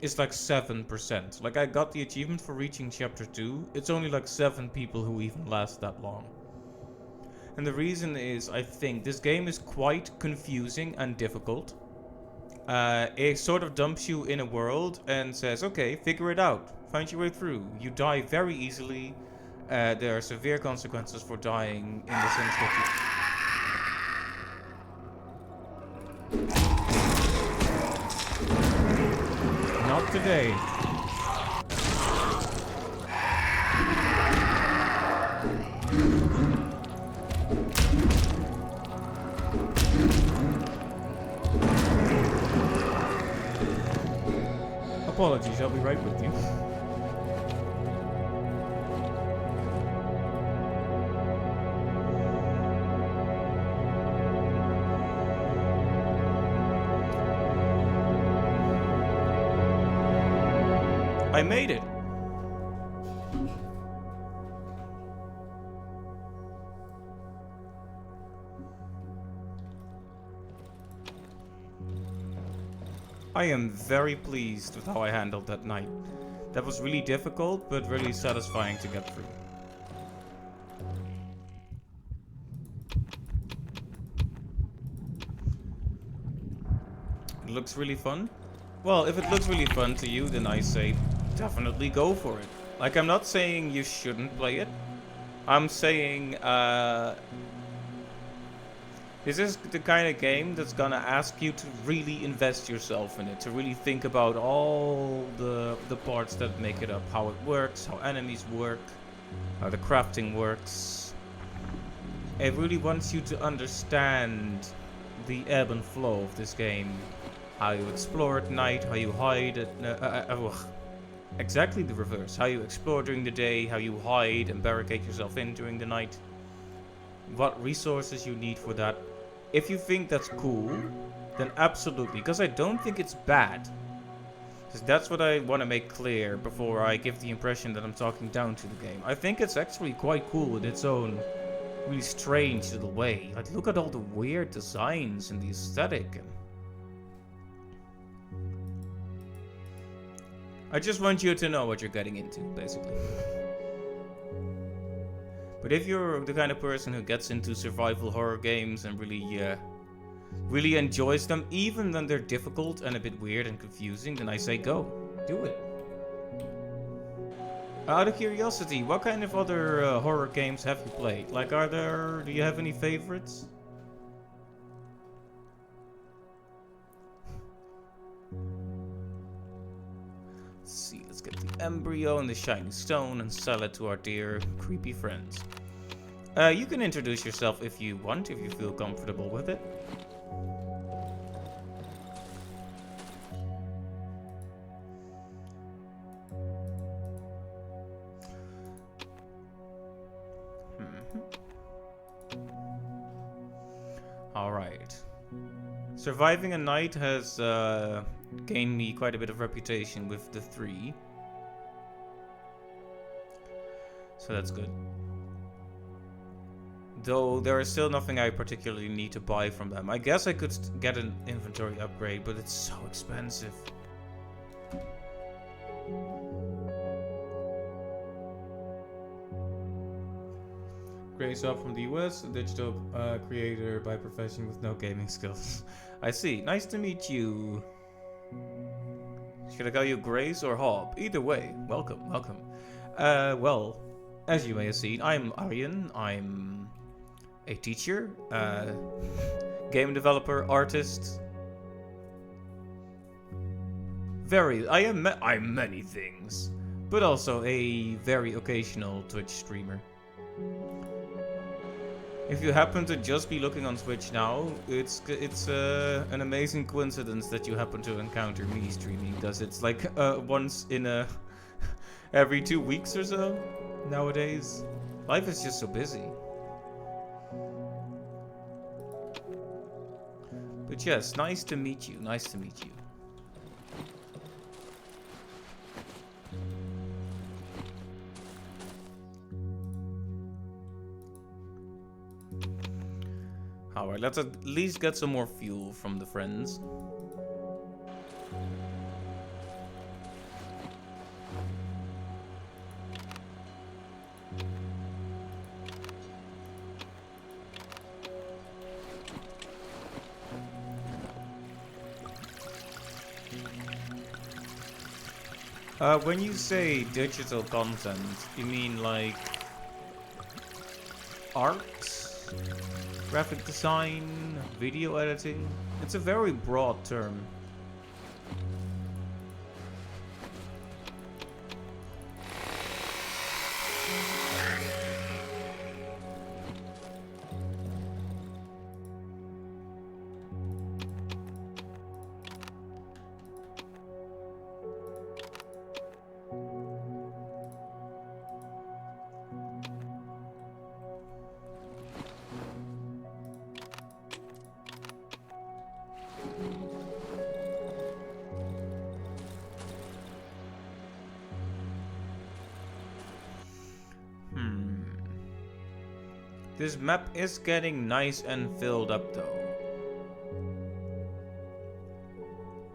Speaker 1: is like 7%. Like, I got the achievement for reaching chapter 2. It's only like 7 people who even last that long. And the reason is, I think this game is quite confusing and difficult. It sort of dumps you in a world and says, okay, figure it out. Find your way through. You die very easily. There are severe consequences for dying in the sense that you... Not today. Apologies, I'll be right with you. I made it! I am very pleased with how I handled that night. That was really difficult, but really satisfying to get through. It looks really fun? Well, if it looks really fun to you, then I say definitely go for it. Like, I'm not saying you shouldn't play it. I'm saying, this is the kind of game that's gonna ask you to really invest yourself in it, to really think about all the parts that make it up, how it works, how enemies work, how the crafting works. It really wants you to understand the ebb and flow of this game, how you explore at night, how you hide at... exactly the reverse, how you explore during the day, how you hide and barricade yourself in during the night, what resources you need for that. If you think that's cool, then absolutely, because I don't think it's bad. Because that's what I want to make clear before I give the impression that I'm talking down to the game. I think it's actually quite cool in its own really strange little way. Like, look at all the weird designs and the aesthetic. I just want you to know what you're getting into, basically. But if you're the kind of person who gets into survival horror games and really enjoys them, even when they're difficult and a bit weird and confusing, then I say go. Do it. Out of curiosity, what kind of other horror games have you played? Like, do you have any favorites? Let's see, let's get the embryo and the shiny stone and sell it to our dear creepy friends. You can introduce yourself if you want, if you feel comfortable with it. Alright. Surviving a night has gained me quite a bit of reputation with the 3. So that's good. Though there is still nothing I particularly need to buy from them. I guess I could get an inventory upgrade, but it's so expensive. Grace up from the US, a digital creator by profession with no gaming skills. I see. Nice to meet you. Should I call you Grace or Hob? Either way, welcome, welcome. Well, as you may have seen, I'm Arjen. I'm a teacher, game developer, artist. I'm many things, but also a very occasional Twitch streamer. If you happen to just be looking on Twitch now, it's an amazing coincidence that you happen to encounter me streaming, because it's like once in every 2 weeks or so nowadays. Life is just so busy. But yes, nice to meet you. Nice to meet you. Alright, let's at least get some more fuel from the friends. When you say digital content, you mean like art, graphic design, video editing? It's a very broad term. This map is getting nice and filled up though.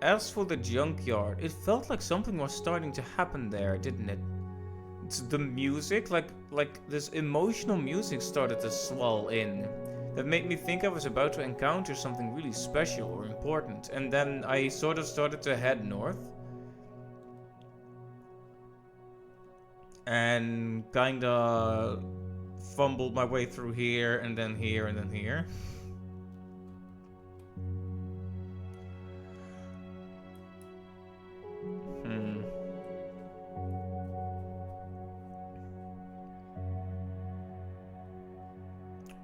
Speaker 1: As for the junkyard, it felt like something was starting to happen there, didn't it? It's the music, like this emotional music started to swell in. That made me think I was about to encounter something really special or important, and then I sort of started to head north. And kinda fumbled my way through here, and then here, and then here.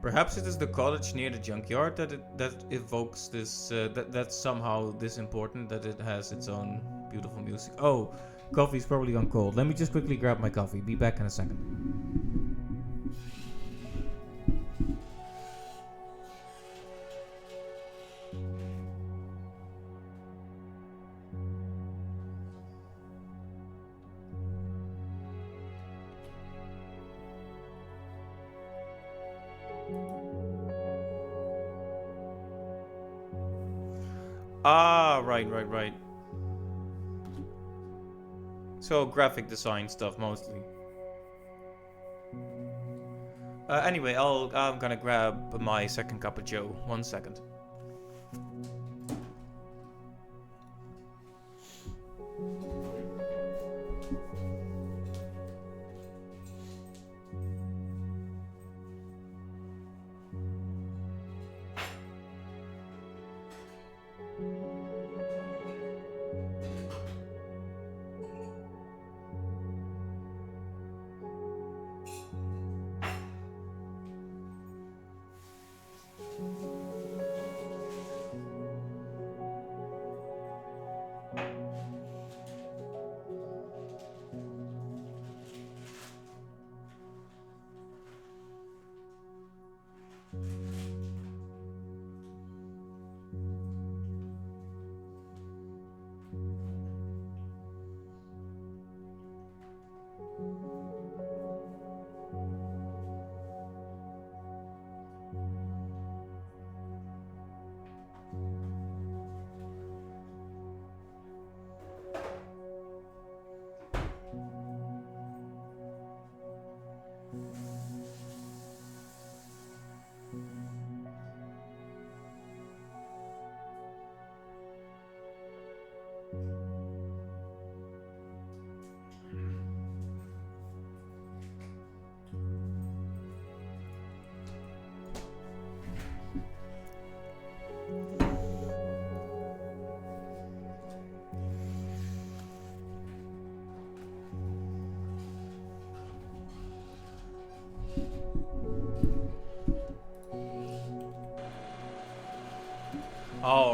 Speaker 1: Perhaps it is the cottage near the junkyard that evokes this, that's somehow this important, that it has its own beautiful music. Oh, coffee's probably gone cold. Let me just quickly grab my coffee. Be back in a second. Ah, right. So graphic design stuff mostly. Anyway, I'm gonna grab my second cup of joe. 1 second.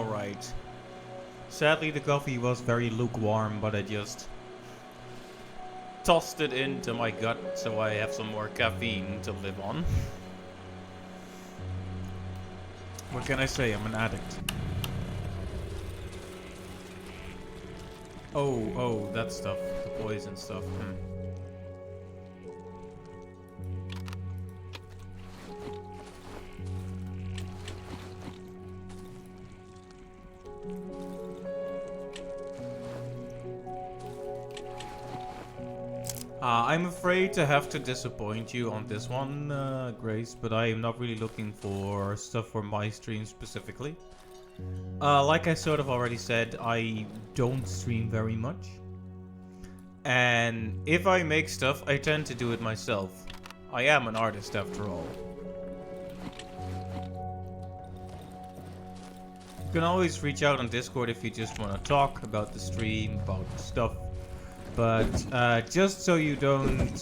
Speaker 1: alright. Sadly, the coffee was very lukewarm, but I just tossed it into my gut so I have some more caffeine to live on. What can I say? I'm an addict. Oh, that stuff. The poison stuff. I'm afraid to have to disappoint you on this one, Grace, but I am not really looking for stuff for my stream specifically. Like I sort of already said, I don't stream very much. And if I make stuff, I tend to do it myself. I am an artist after all. You can always reach out on Discord if you just want to talk about the stream, about stuff. But just so you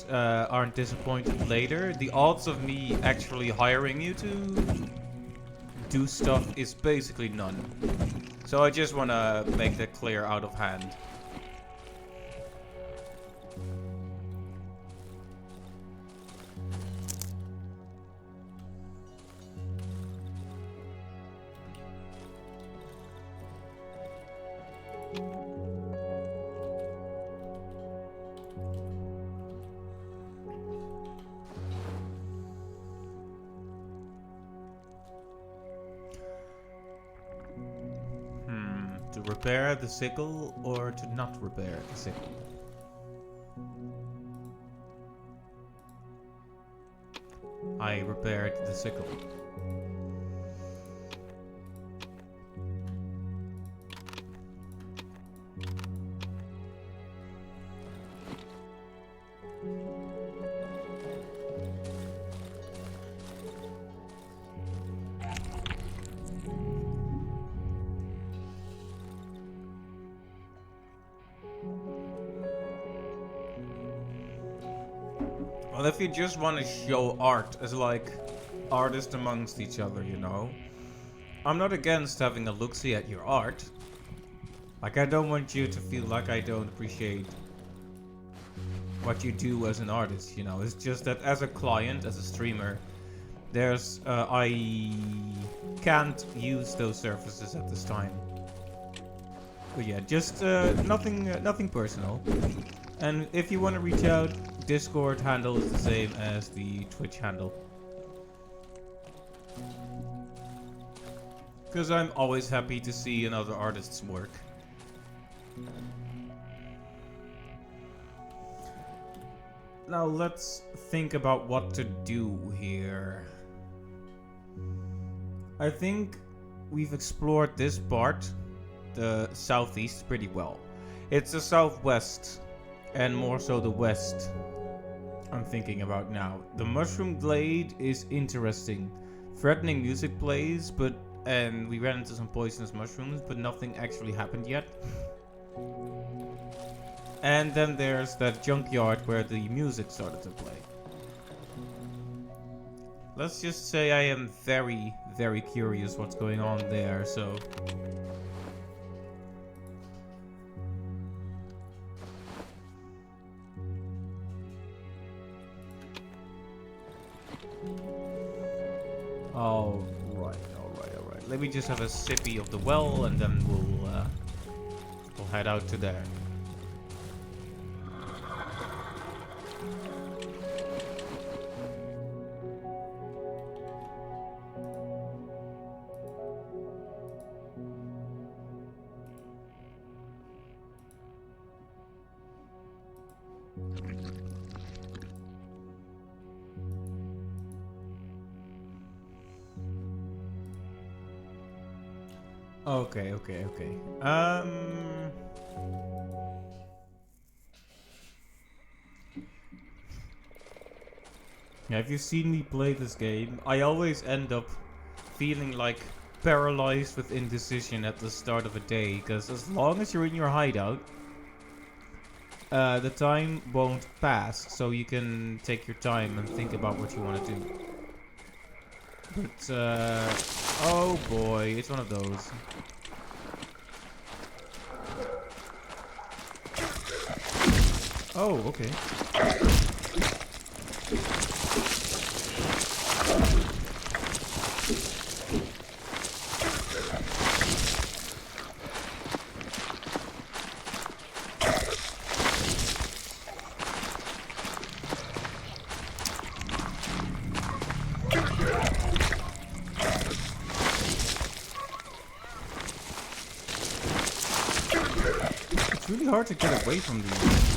Speaker 1: aren't disappointed later, the odds of me actually hiring you to do stuff is basically none. So I just want to make that clear out of hand. To repair the sickle or to not repair the sickle? I repaired the sickle. Well, if you just want to show art as like artists amongst each other, you know, I'm not against having a look-see at your art. Like, I don't want you to feel like I don't appreciate what you do as an artist, you know. It's just that as a client, as a streamer, I can't use those services at this time. But yeah, just nothing personal. And if you want to reach out, Discord handle is the same as the Twitch handle. Because I'm always happy to see another artist's work. Now let's think about what to do here. I think we've explored this part, the southeast, pretty well. It's the southwest, and more so the west, I'm thinking about now. The Mushroom Glade is interesting. Threatening music plays, and we ran into some poisonous mushrooms, but nothing actually happened yet. And then there's that junkyard where the music started to play. Let's just say I am very, very curious what's going on there, so... Alright. Let me just have a sippy of the well, and then we'll head out to there. Okay. Yeah, if you've seen me play this game, I always end up feeling like paralyzed with indecision at the start of a day, because as long as you're in your hideout, the time won't pass, so you can take your time and think about what you want to do. But, oh boy, it's one of those. Oh, okay. It's really hard to get away from these.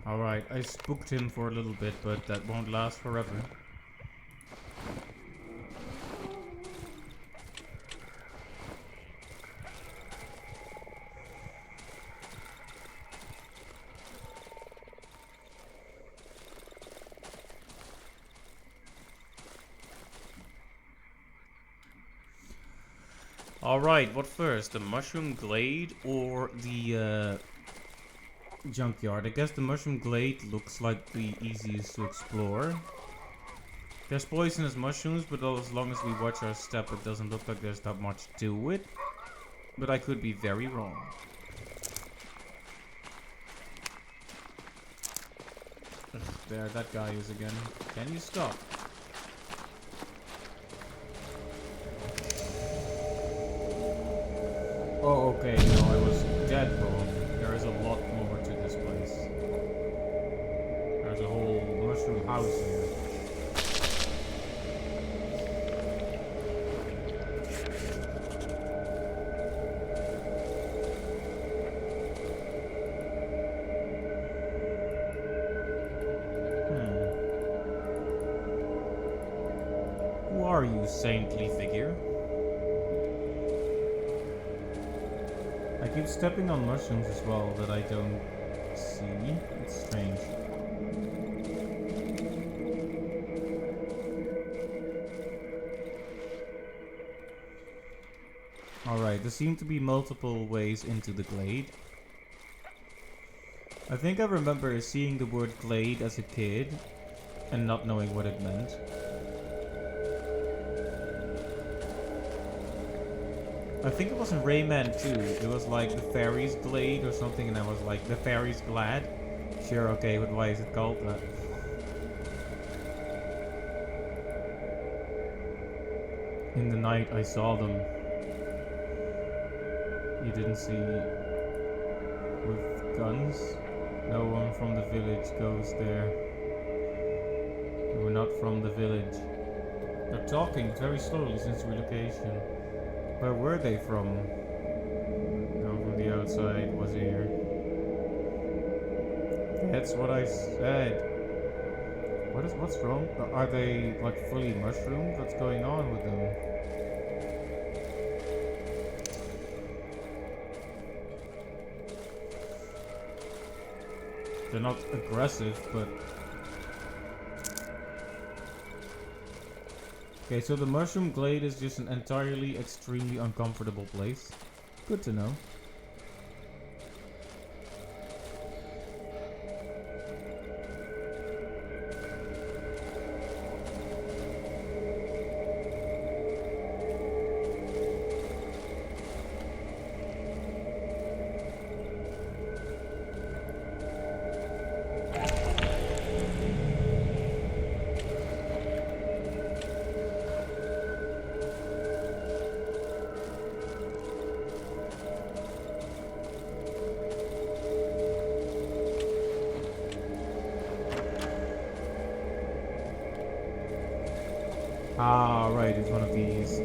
Speaker 1: Alright, I spooked him for a little bit, but that won't last forever. Alright, what first? The mushroom glade or the junkyard? I guess the mushroom glade looks like the easiest to explore. There's poisonous mushrooms, but as long as we watch our step, it doesn't look like there's that much to it. But I could be very wrong. Ugh, there, that guy is again. Can you stop? Oh, okay, no, I was dead wrong. There is a lot more to this place. There's a whole mushroom house here. Who are you, saintly figure? I keep stepping on mushrooms as well that I don't see. It's strange. Alright, there seem to be multiple ways into the glade. I think I remember seeing the word glade as a kid and not knowing what it meant. I think it was in Rayman 2. It was like the fairies glade or something, and I was like, the fairies glad? Sure, okay, but why is it called that? In the night I saw them. You didn't see with guns? No one from the village goes there. We're not from the village. They're talking very slowly since relocation. Where were they from? No, from the outside was here. That's what I said. What's wrong? Are they like fully mushroomed? What's going on with them? They're not aggressive, but... Okay, so the mushroom glade is just an entirely extremely uncomfortable place. Good to know. Ah, right, it's one of these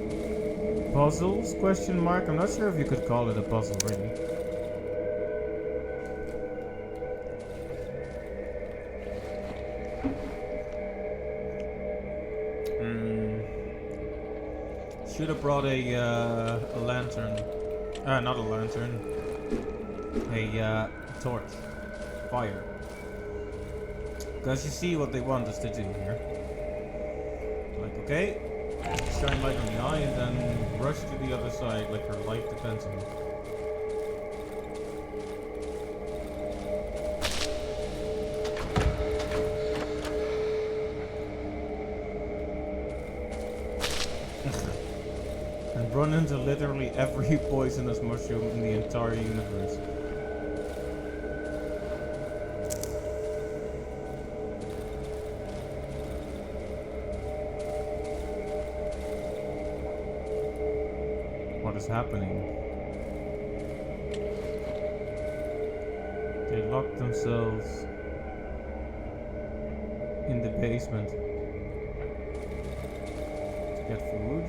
Speaker 1: puzzles, question mark. I'm not sure if you could call it a puzzle, really. Should have brought a lantern. Not a lantern. A torch. Fire. Because you see what they want us to do here. Like, okay, Shine light on the eye and then rush to the other side like her life depends on it. And run into literally every poisonous mushroom in the entire universe. What is happening? They locked themselves in the basement to get food.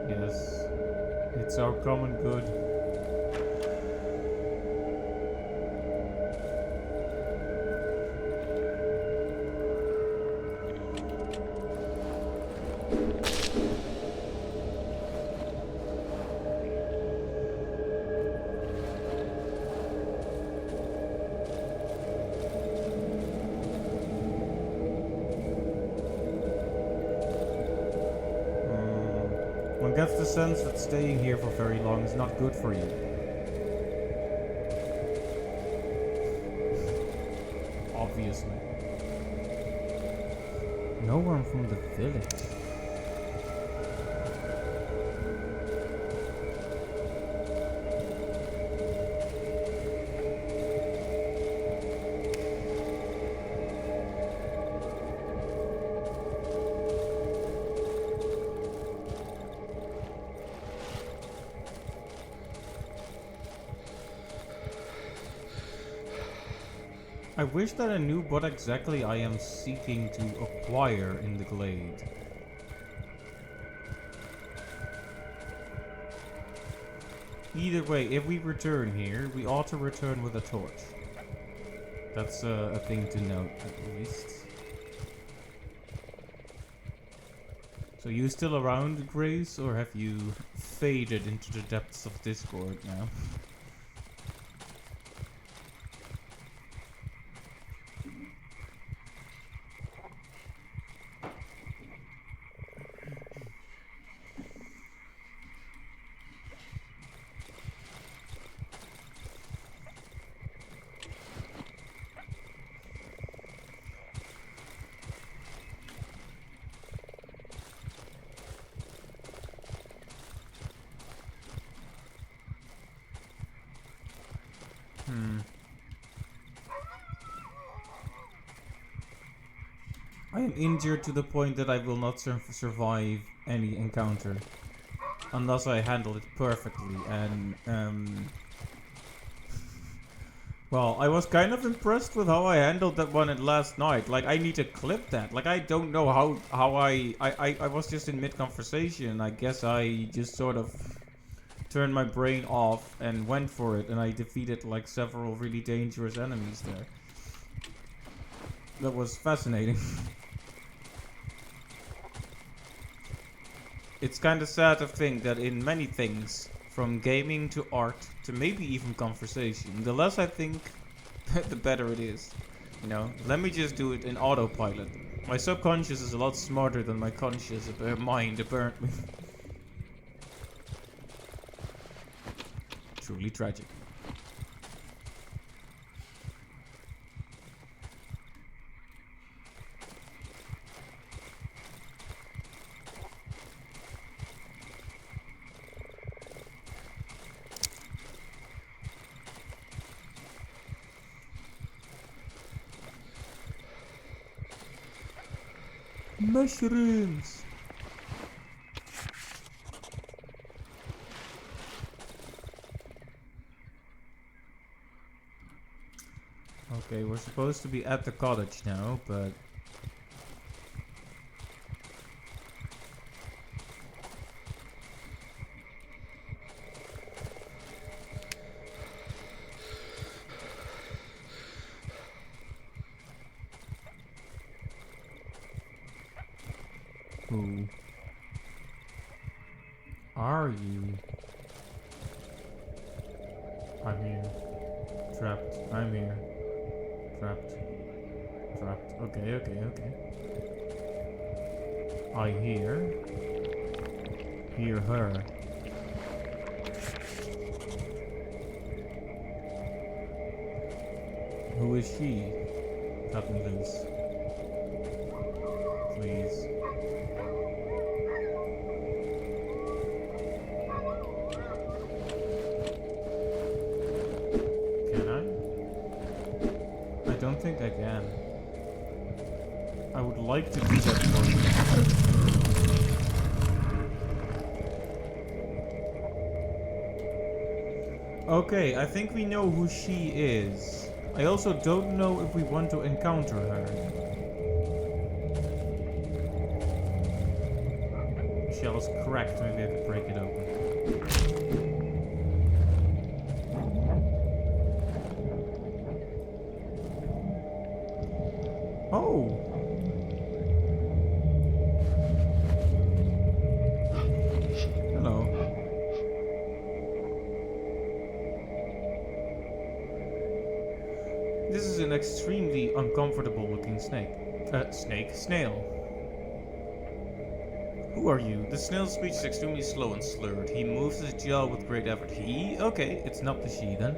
Speaker 1: Yes, it's our common good. One gets the sense that staying here for very long is not good for you. Obviously. No one from the village. I wish that I knew what exactly I am seeking to acquire in the glade. Either way, if we return here, we ought to return with a torch. That's a thing to note, at least. So you still around, Grace, or have you faded into the depths of Discord now? I am injured to the point that I will not survive any encounter unless I handle it perfectly. And well, I was kind of impressed with how I handled that one last night. Like, I need to clip that. Like, I don't know how I was just in mid-conversation. I guess I just sort of turned my brain off and went for it. And I defeated, like, several really dangerous enemies there. That was fascinating. It's kind of sad to think that in many things, from gaming to art to maybe even conversation, the less I think, the better it is. You know, let me just do it in autopilot. My subconscious is a lot smarter than my conscious mind, apparently. Truly tragic. Mushrooms! Okay, we're supposed to be at the cottage now, but... Who are you? I'm here. Trapped. I'm here. Trapped. trapped. Okay, okay, okay. I hear her. Who is she? Cut me loose. Please. Can I? I don't think I can. I would like to do that for you. Okay, I think we know who she is. I also don't know if we want to encounter her. Shell is cracked, maybe I could break it open. Oh! Hello. This is an extremely uncomfortable looking snake. Snail. Who are you? The snail's speech is extremely slow and slurred. He moves his jaw with great effort. He? Okay, it's not the she then.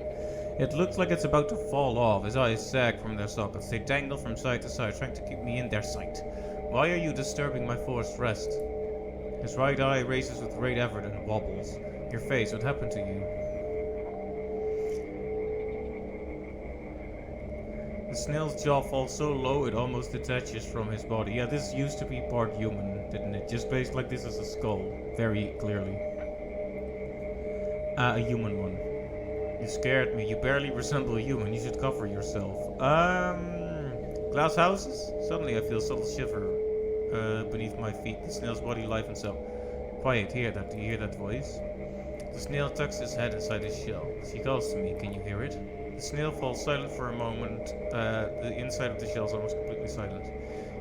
Speaker 1: It looks like it's about to fall off. His eyes sag from their sockets. They dangle from side to side, trying to keep me in their sight. Why are you disturbing my forced rest? His right eye raises with great effort and wobbles. Your face, what happened to you? The snail's jaw falls so low it almost detaches from his body. Yeah, this used to be part human, didn't it? Just based like this as a skull. Very clearly. A human one. You scared me. You barely resemble a human. You should cover yourself. Glass houses? Suddenly I feel a subtle shiver beneath my feet. The snail's body livens up. Quiet, hear that. Do you hear that voice? The snail tucks his head inside his shell. She calls to me. Can you hear it? The snail falls silent for a moment. The inside of the shell is almost completely silent.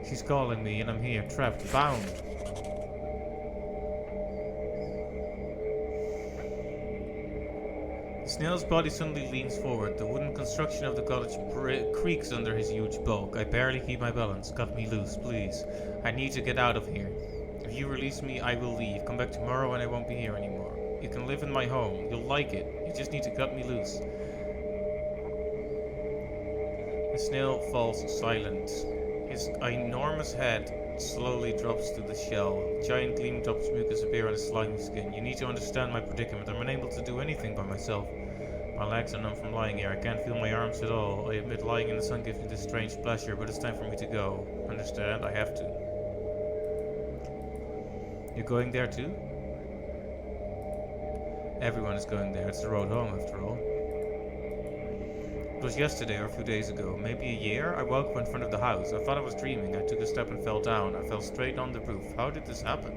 Speaker 1: She's calling me and I'm here, trapped, bound. The snail's body suddenly leans forward. The wooden construction of the cottage creaks under his huge bulk. I barely keep my balance. Cut me loose, please. I need to get out of here. If you release me, I will leave. Come back tomorrow and I won't be here anymore. You can live in my home. You'll like it. You just need to cut me loose. The snail falls silent. His enormous head slowly drops to the shell. Giant gleaming drops of mucus appear on his slimy skin. You need to understand my predicament. I'm unable to do anything by myself. My legs are numb from lying here. I can't feel my arms at all. I admit lying in the sun gives me this strange pleasure, but it's time for me to go. Understand? I have to. You're going there too? Everyone is going there. It's the road home after all. It was yesterday or a few days ago, maybe a year. I woke up in front of the house. I thought I was dreaming. I took a step and fell down. I fell straight on the roof. How did this happen?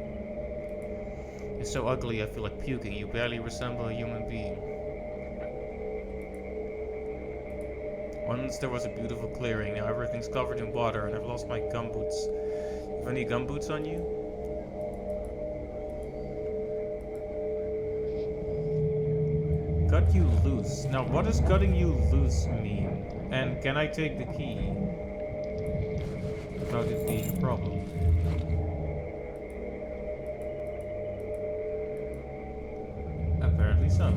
Speaker 1: You're so ugly I feel like puking. You barely resemble a human being. Once there was a beautiful clearing. Now everything's covered in water and I've lost my gumboots. You have any gumboots on you? Cut you loose. Now what does cutting you loose mean? And can I take the key without it being a problem? Apparently so.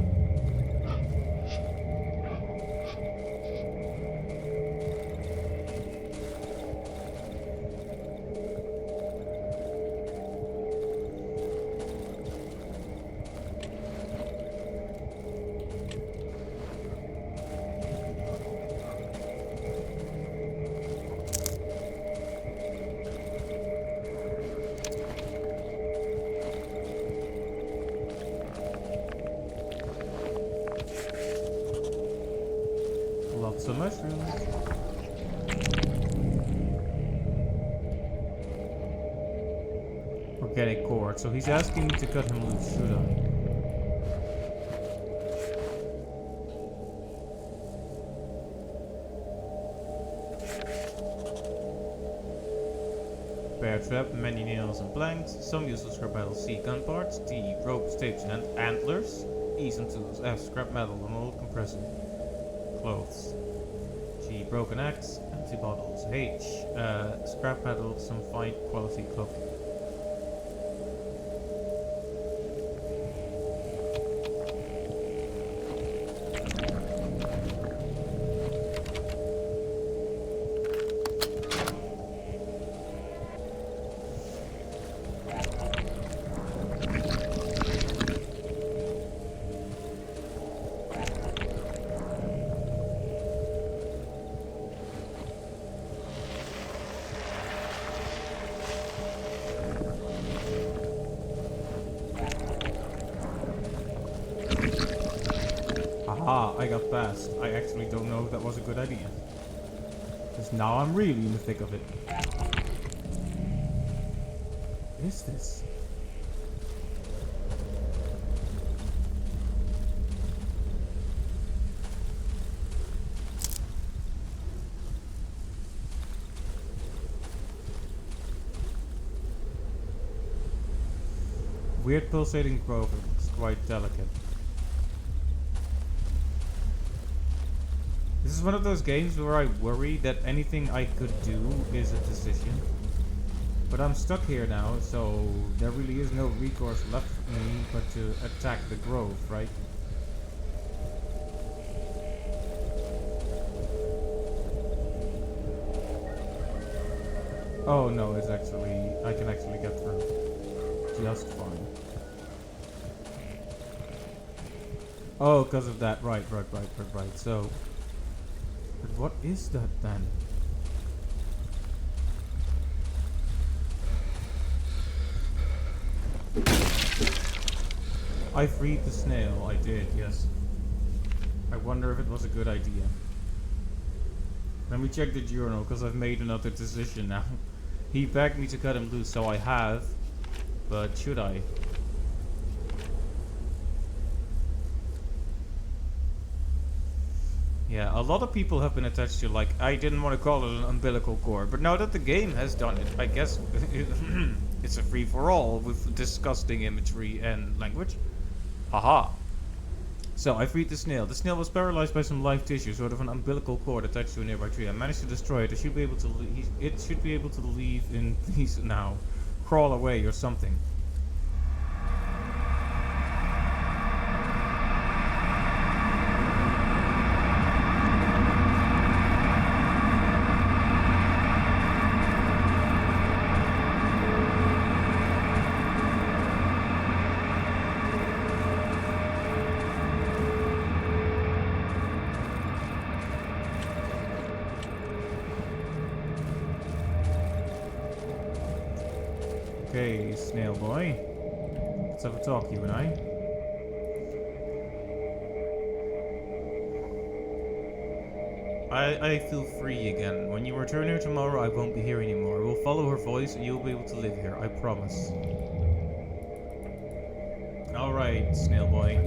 Speaker 1: Lots of mushrooms. Organic cord. So he's asking me to cut him loose, should I? Bear trap, many nails and planks. Some useless scrap metal. C. Gun parts. D. Ropes, tapes, and antlers. E. Some tools. F. Scrap metal and old compressor. Clothes. G. Broken axe. And empty bottles. H, scrap metal, some fine quality clothing. Aha, I got past. I actually don't know if that was a good idea. Because now I'm really in the thick of it. What is this? Weird pulsating growth. It's quite delicate. This is one of those games where I worry that anything I could do is a decision. But I'm stuck here now, so there really is no recourse left for me but to attack the growth, right? Oh no, it's actually... I can actually get through. Just fine. Oh, because of that. Right. So... But what is that then? I freed the snail. I did, yes. I wonder if it was a good idea. Let me check the journal, because I've made another decision now. He begged me to cut him loose, so I have. But should I? Yeah, a lot of people have been attached to, like, I didn't want to call it an umbilical cord, but now that the game has done it, I guess it's a free-for-all with disgusting imagery and language. Haha. So, I freed the snail. The snail was paralyzed by some live tissue, sort of an umbilical cord attached to a nearby tree. I managed to destroy it. It should be able to leave in peace now. Crawl away or something. Okay, snail boy. Let's have a talk, you and I. I feel free again. When you return here tomorrow, I won't be here anymore. We'll follow her voice and you'll be able to live here, I promise. Alright, snail boy.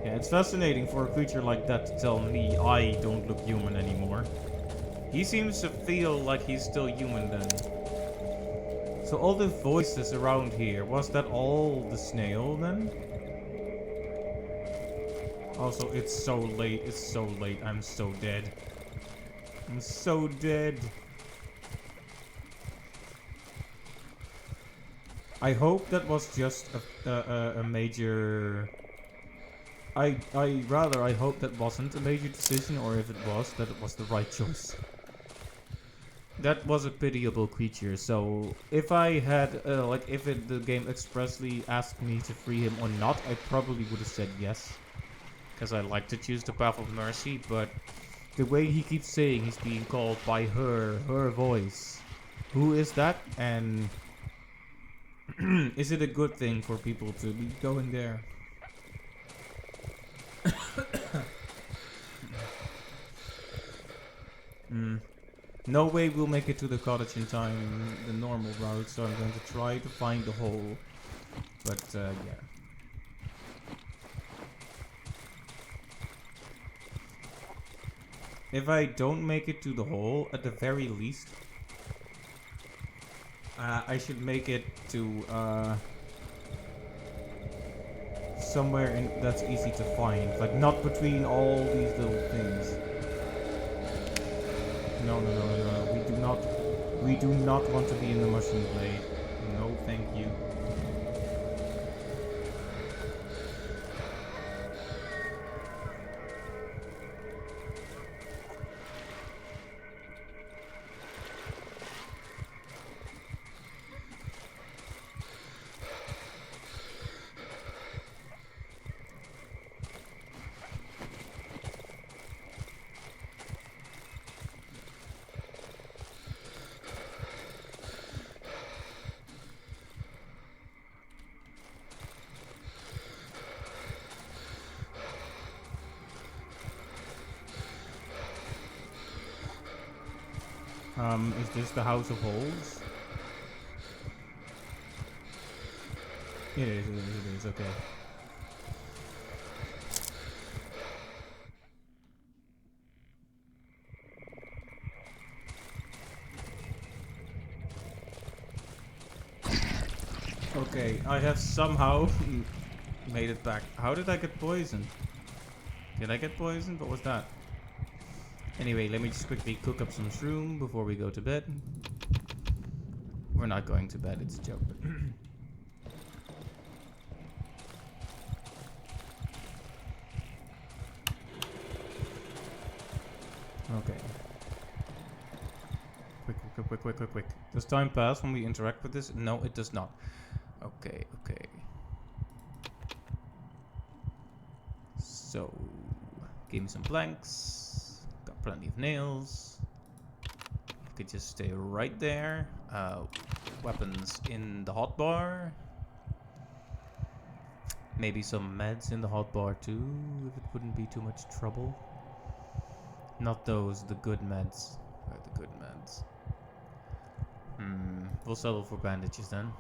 Speaker 1: Yeah, it's fascinating for a creature like that to tell me I don't look human anymore. He seems to feel like he's still human then. So all the voices around here, was that all the snail then? Also, it's so late, I'm so dead. I'm so dead. I hope that was just a major... I hope that wasn't a major decision, or if it was, that it was the right choice. That was a pitiable creature, so if I had, the game expressly asked me to free him or not, I probably would have said yes. Because I like to choose the path of mercy, but the way he keeps saying he's being called by her voice. Who is that? And is it a good thing for people to be going there? No way we'll make it to the cottage in time, the normal route, so I'm going to try to find the hole. But, yeah. If I don't make it to the hole, at the very least, I should make it to, somewhere that's easy to find. Like, not between all these little things. No, no, no, no, no. We do not. We do not want to be in the mushroom blade. No, thank you. Is this the House of Holes? It is, okay. Okay, I have somehow made it back. How did I get poisoned? Did I get poisoned? What was that? Anyway, let me just quickly cook up some shroom before we go to bed. We're not going to bed, it's a joke. Okay. Quick. Does time pass when we interact with this? No, it does not. Okay. So, give me some planks. Got plenty of nails. You could just stay right there. Weapons in the hotbar. Maybe some meds in the hotbar too, if it wouldn't be too much trouble. Not those, the good meds. Where are the good meds? We'll settle for bandages then.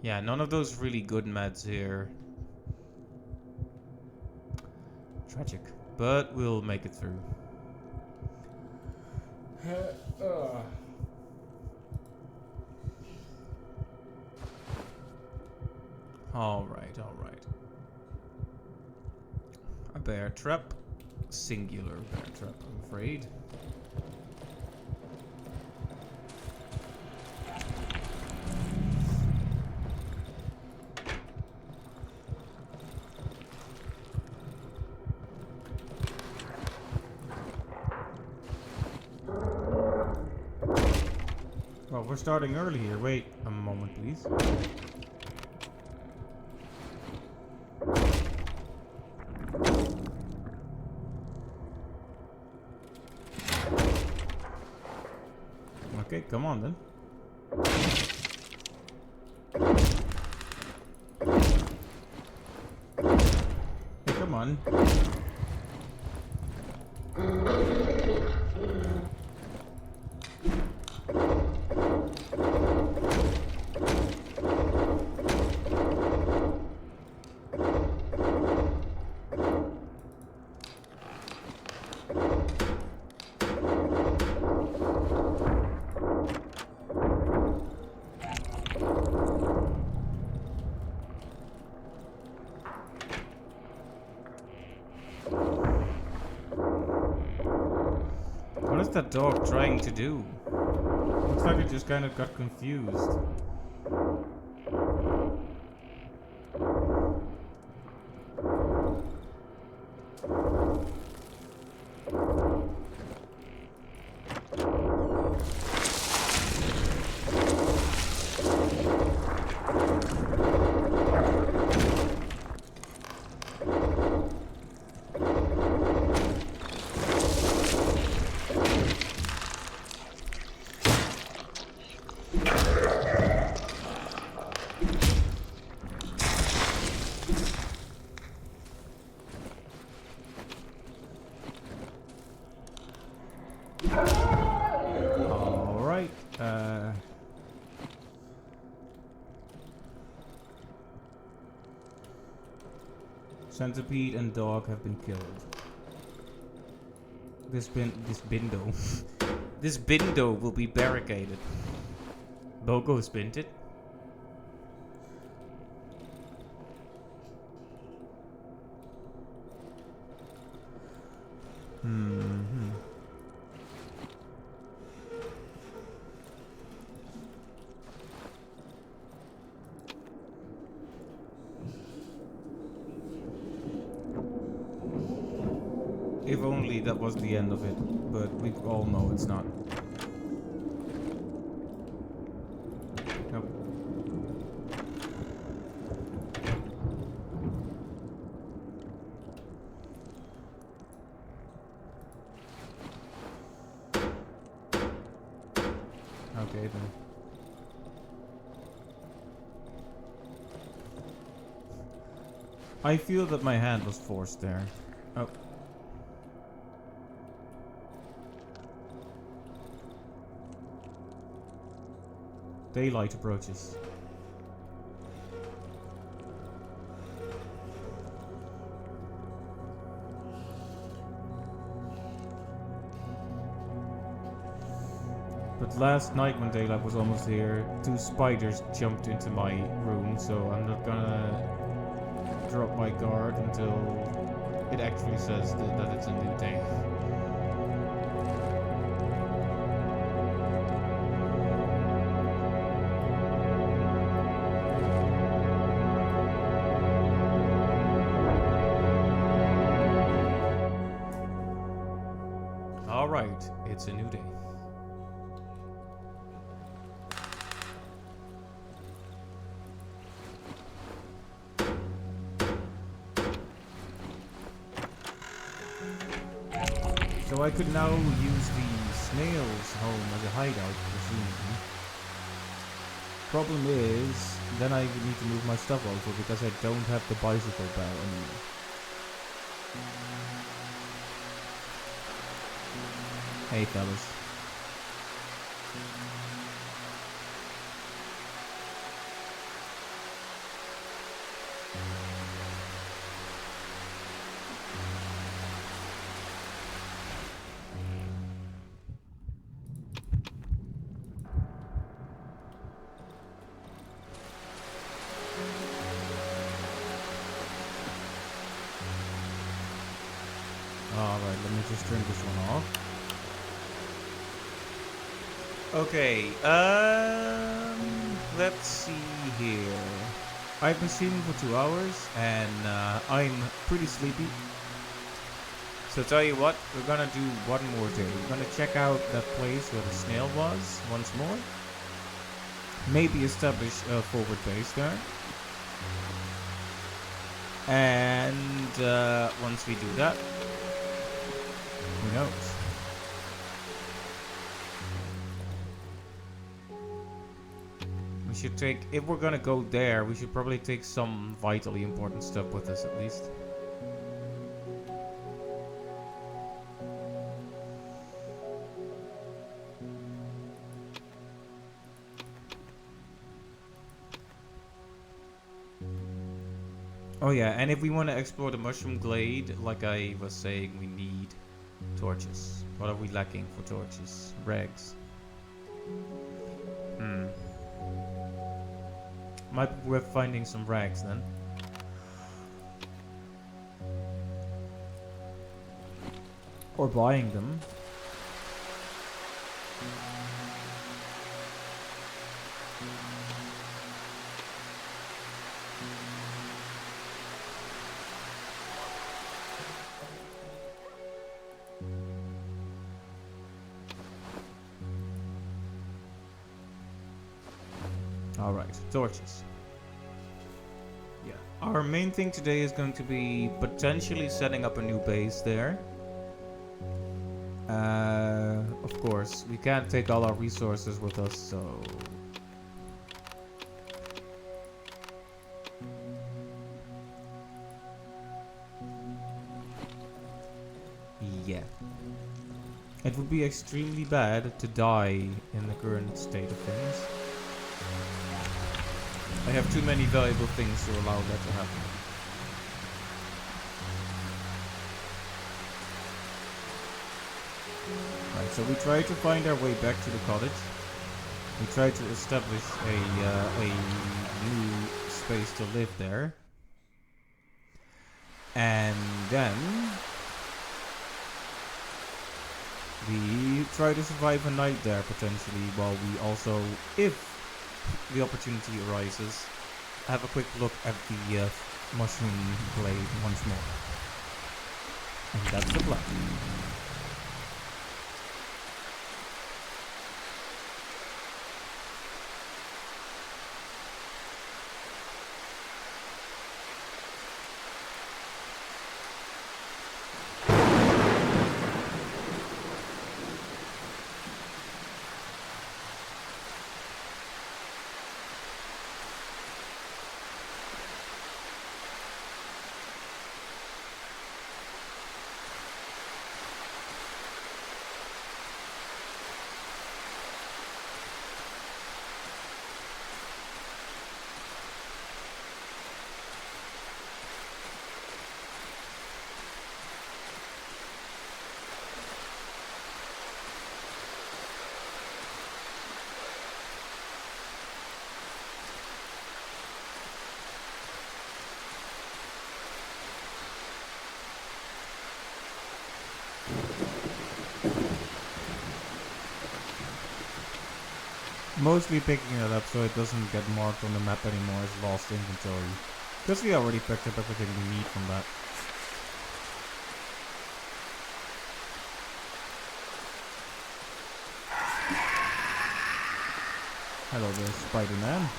Speaker 1: Yeah, none of those really good meds here. Tragic. But we'll make it through. Alright. A bear trap. Singular bear trap, I'm afraid. Well, we're starting early here. Wait a moment, please. Okay, come on then. Hey, come on. What is that dog trying to do? Looks like it just kind of got confused. Alright, centipede and dog have been killed. This bindo. This bindo will be barricaded. Bogo spinned it. Hmm. If only that was the end of it, but we all know it's not. Nope. Okay then. I feel that my hand was forced there. Oh. Daylight approaches. But last night when daylight was almost here, 2 spiders jumped into my room, so I'm not gonna drop my guard until it actually says that it's a new day. Alright, it's a new day. So I could now use the snail's home as a hideout, presumably. Problem is, then I need to move my stuff over because I don't have the bicycle bell anymore. Hey fellas. Alright, let me just turn this one off. Okay, let's see here. I've been streaming for 2 hours and I'm pretty sleepy. So tell you what, we're gonna do one more day. We're gonna check out that place where the snail was once more. Maybe establish a forward base there. And once we do that, who knows? We should take, if we're gonna go there, we should probably take some vitally important stuff with us at least. Oh yeah, and if we want to explore the mushroom glade, like I was saying, we need torches. What are we lacking for torches? Rags. Might be worth finding some rags then. Or buying them. Alright, torches. Yeah. Our main thing today is going to be potentially setting up a new base there. Of course, we can't take all our resources with us, so... yeah. It would be extremely bad to die in the current state of things. I have too many valuable things to allow that to happen. Right, so we try to find our way back to the cottage. We try to establish a new space to live there. And then We try to survive a night there potentially, while we also, if the opportunity arises, have a quick look at the mushroom glade once more. And that's the plan. Mostly picking it up so it doesn't get marked on the map anymore as lost inventory. Because we already picked up everything we need from that. Hello there, Spider-Man.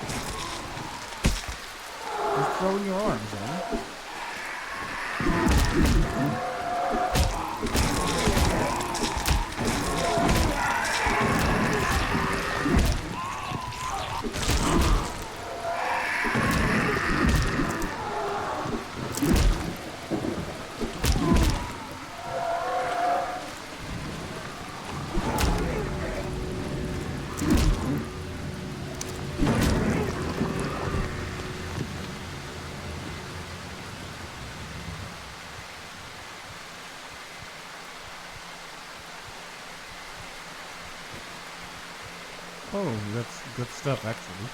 Speaker 1: Just throwing your arms, eh? Oh, that's good stuff, actually.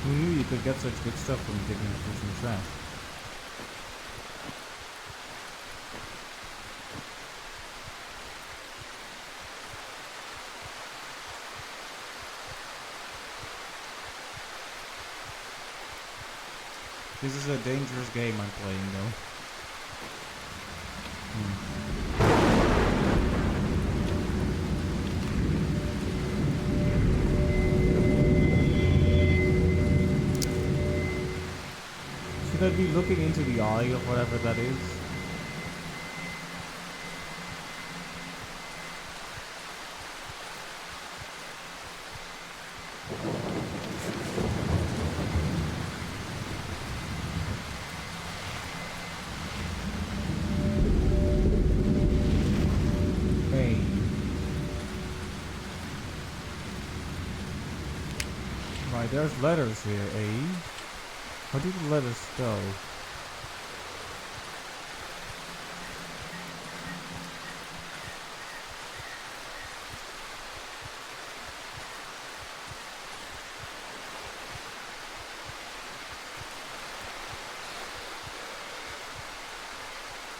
Speaker 1: Who knew you could get such good stuff from digging through some trash? This is a dangerous game I'm playing, though. Should I be looking into the eye of whatever that is? Hey. Right, there's letters here, eh? How do the letters go?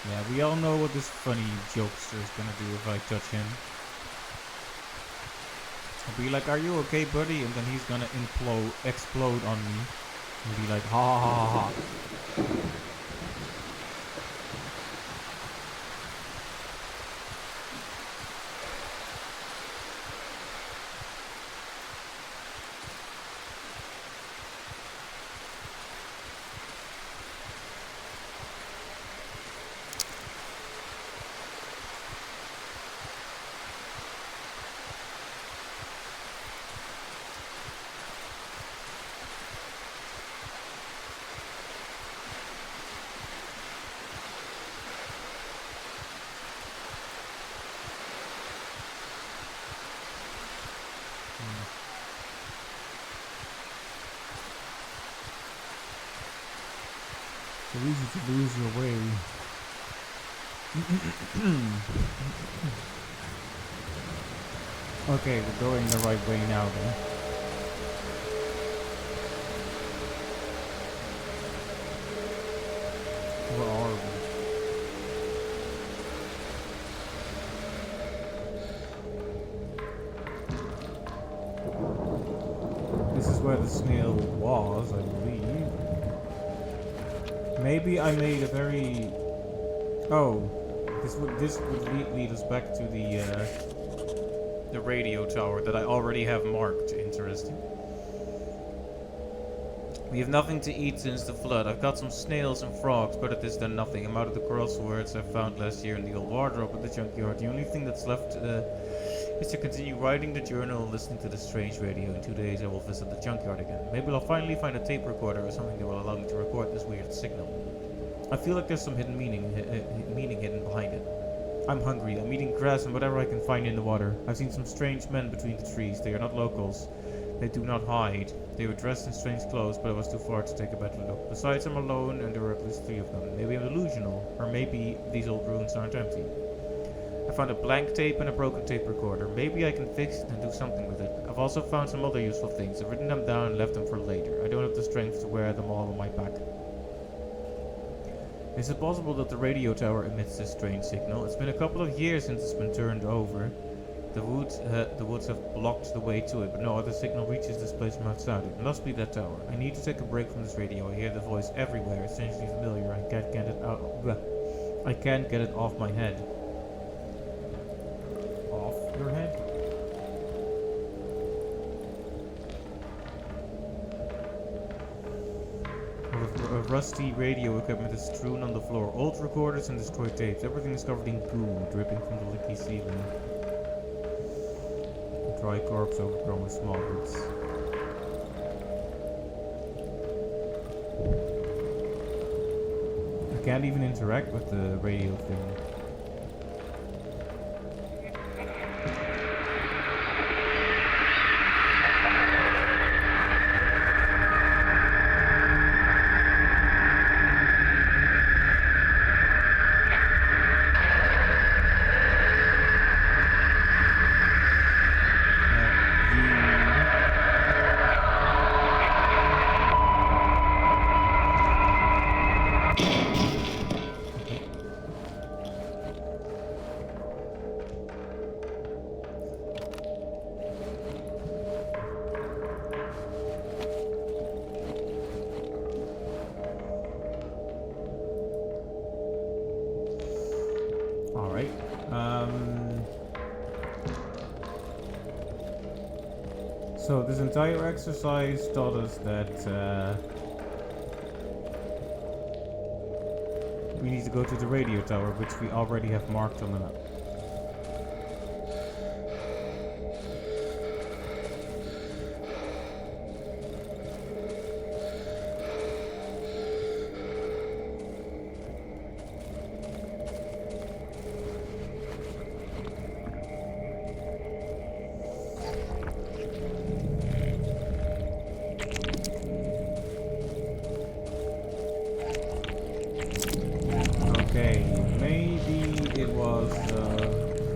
Speaker 1: Yeah, we all know what this funny jokester is gonna do if I touch him. I'll be like, "Are you okay, buddy?" And then he's gonna explode on me. And be like, "Ha ha ha ha ha." So easy to lose your way. Okay, we're going the right way now then. Where are we? This is where the snail was, I believe. Maybe I made a very... Oh, this would lead us back to the radio tower that I already have marked. Interesting. We have nothing to eat since the flood. I've got some snails and frogs, but it is done nothing. I'm out of the crosswords I found last year in the old wardrobe at the junkyard. The only thing that's left is to continue writing the journal and listening to the strange radio. In 2 days I will visit the junkyard again. Maybe I'll finally find a tape recorder or something that will allow me to record this weird signal. I feel like there's some hidden meaning hidden behind it. I'm hungry. I'm eating grass and whatever I can find in the water. I've seen some strange men between the trees. They are not locals. They do not hide. They were dressed in strange clothes, but it was too far to take a better look. Besides, I'm alone, and there are at least 3 of them. Maybe I'm delusional, or maybe these old ruins aren't empty. I found a blank tape and a broken tape recorder. Maybe I can fix it and do something with it. I've also found some other useful things. I've written them down and left them for later. I don't have the strength to wear them all on my back. Is it possible that the radio tower emits this strange signal? It's been a couple of years since it's been turned over. The woods have blocked the way to it, but no other signal reaches this place from outside. It must be that tower. I need to take a break from this radio. I hear the voice everywhere. It's strangely familiar. I can't get it out. I can't get it off my head. Off your head? A rusty radio equipment is strewn on the floor. Old recorders and destroyed tapes. Everything is covered in goo, dripping from the leaky ceiling. A dry corpse overgrown with small roots. I can't even interact with the radio thing. Alright. So this entire exercise taught us that we need to go to the radio tower, which we already have marked on the map.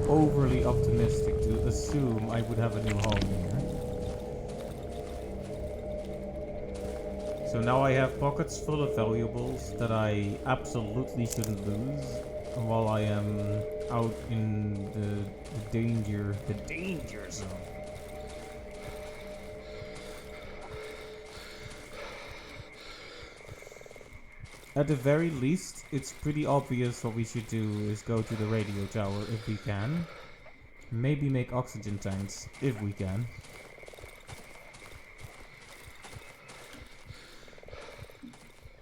Speaker 1: Overly optimistic to assume I would have a new home here. So now I have pockets full of valuables that I absolutely shouldn't lose while I am out in the danger zone. At the very least, it's pretty obvious what we should do is go to the radio tower if we can. Maybe make oxygen tanks if we can.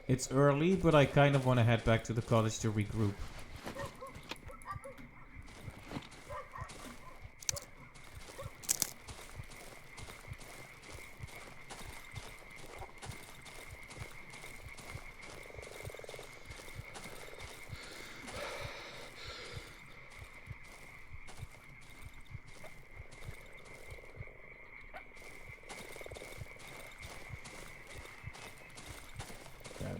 Speaker 1: It's early, but I kind of want to head back to the cottage to regroup.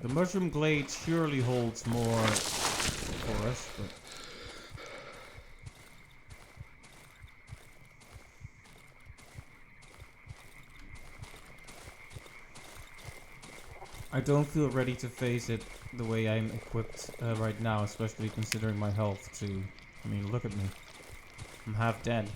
Speaker 1: The mushroom glade surely holds more for us, but I don't feel ready to face it the way I'm equipped right now, especially considering my health too. I mean, look at me. I'm half dead.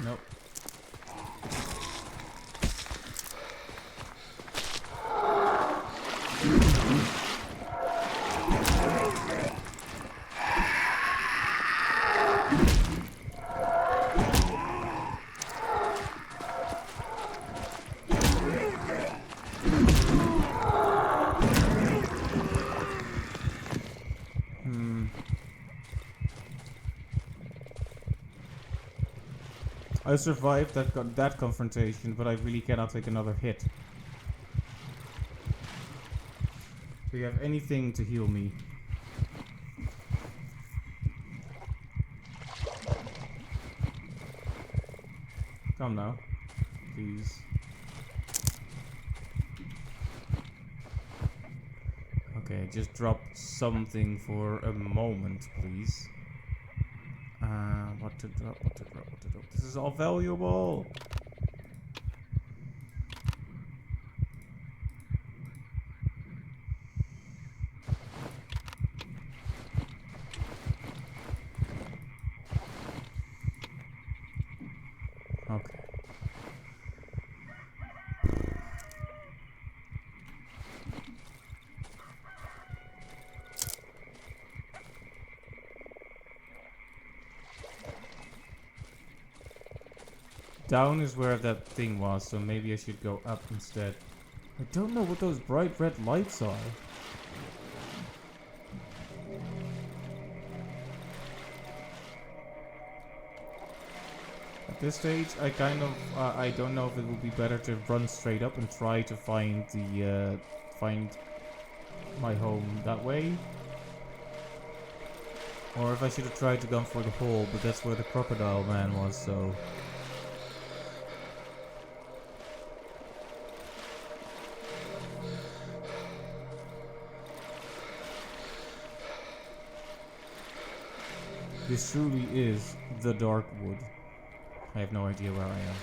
Speaker 1: Nope. I survived that confrontation, but I really cannot take another hit. Do you have anything to heal me? Come now, please. Okay, just drop something for a moment, please. What to drop, what to drop, what to drop. This is all valuable! Okay. Down is where that thing was, so maybe I should go up instead. I don't know what those bright red lights are. At this stage, I kind of, I don't know if it would be better to run straight up and try to find find my home that way. Or if I should have tried to go for the hole, but that's where the crocodile man was, so... This truly is the Darkwood. I have no idea where I am.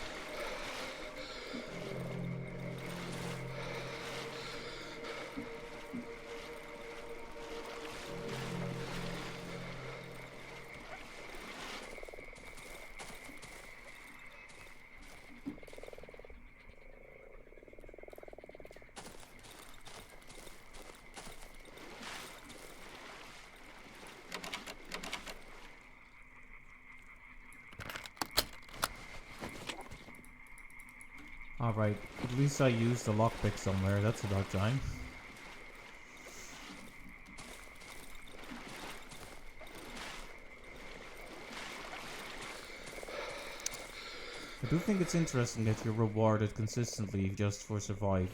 Speaker 1: Alright, at least I used the lockpick somewhere, that's about time. I do think it's interesting that you're rewarded consistently just for surviving.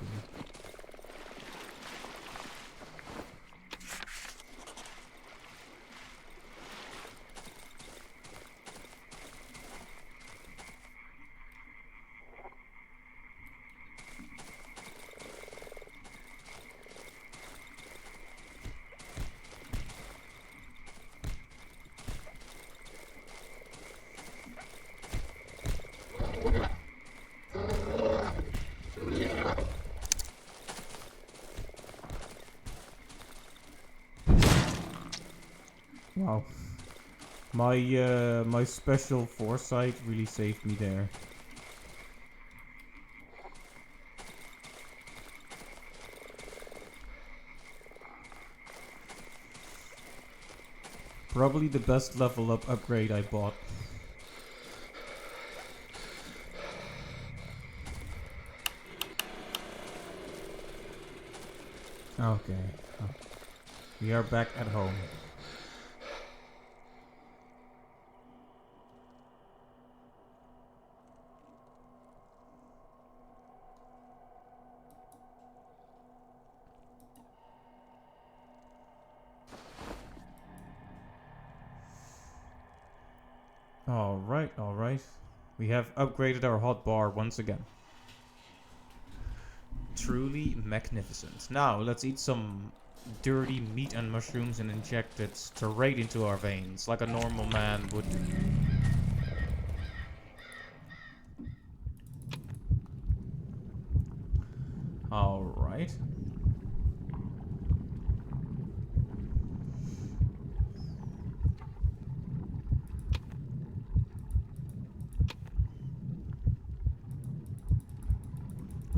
Speaker 1: Wow. My special foresight really saved me there. Probably the best level up upgrade I bought. Okay. Oh. We are back at home. Alright. We have upgraded our hot bar once again. Truly magnificent. Now, let's eat some dirty meat and mushrooms and inject it straight into our veins, like a normal man would do. Alright.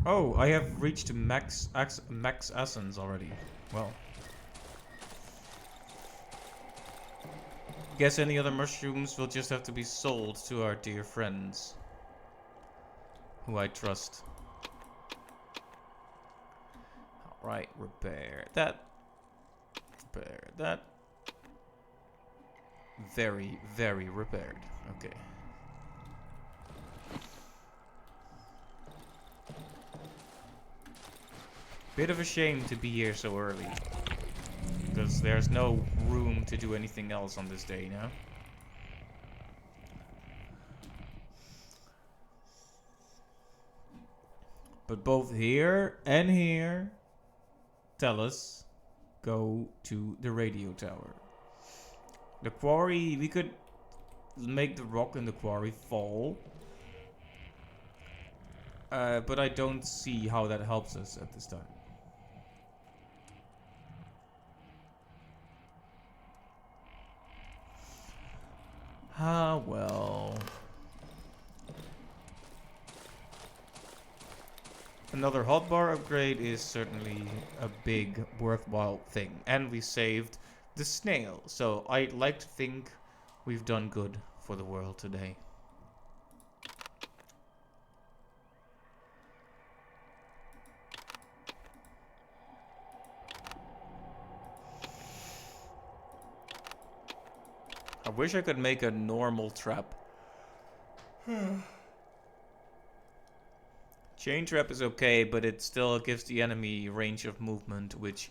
Speaker 1: Oh, I have reached max essence already. Well. Guess any other mushrooms will just have to be sold to our dear friends. Who I trust. Alright, repair that. Repair that. Very, very repaired. Okay. Bit of a shame to be here so early. Because there's no room to do anything else on this day now. But both here and here tell us go to the radio tower. The quarry, we could make the rock in the quarry fall. But I don't see how that helps us at this time. Ah, well. Another hotbar upgrade is certainly a big, worthwhile thing. And we saved the snail. So I'd like to think we've done good for the world today. I wish I could make a normal trap. Chain trap is okay, but it still gives the enemy range of movement, which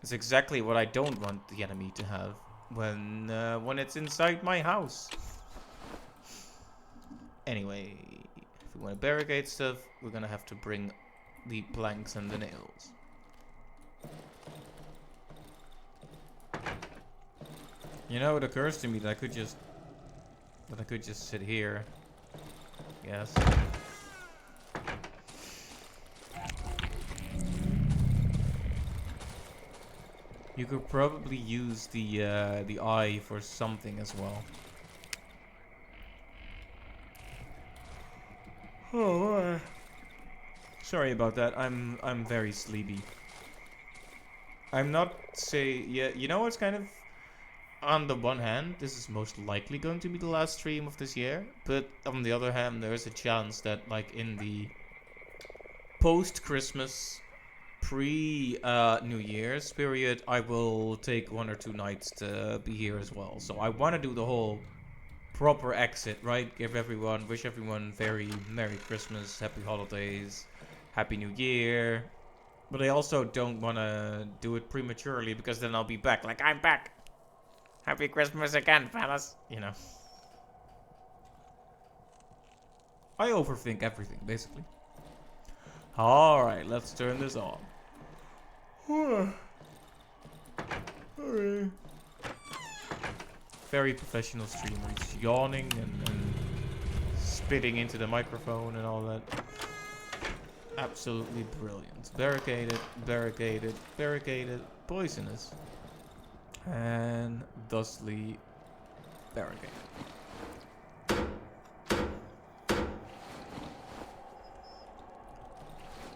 Speaker 1: is exactly what I don't want the enemy to have when it's inside my house. Anyway, if we want to barricade stuff, we're gonna have to bring the planks and the nails. You know, it occurs to me that I could just sit here. Yes. You could probably use the eye for something as well. Oh, sorry about that. I'm very sleepy. I'm not yeah. You know what's kind of, on the one hand, this is most likely going to be the last stream of this year, but on the other hand, there is a chance that, like, in the post-Christmas, pre-New Year's period, I will take 1 or 2 nights to be here as well. So I want to do the whole proper exit, right? Wish everyone very Merry Christmas, Happy Holidays, Happy New Year. But I also don't want to do it prematurely, because then I'll be back. Like, I'm back! Happy Christmas again, fellas! You know. I overthink everything, basically. Alright, let's turn this on. Very professional streamers, yawning and spitting into the microphone and all that. Absolutely brilliant. Barricaded, barricaded, barricaded, poisonous. And thusly barricaded.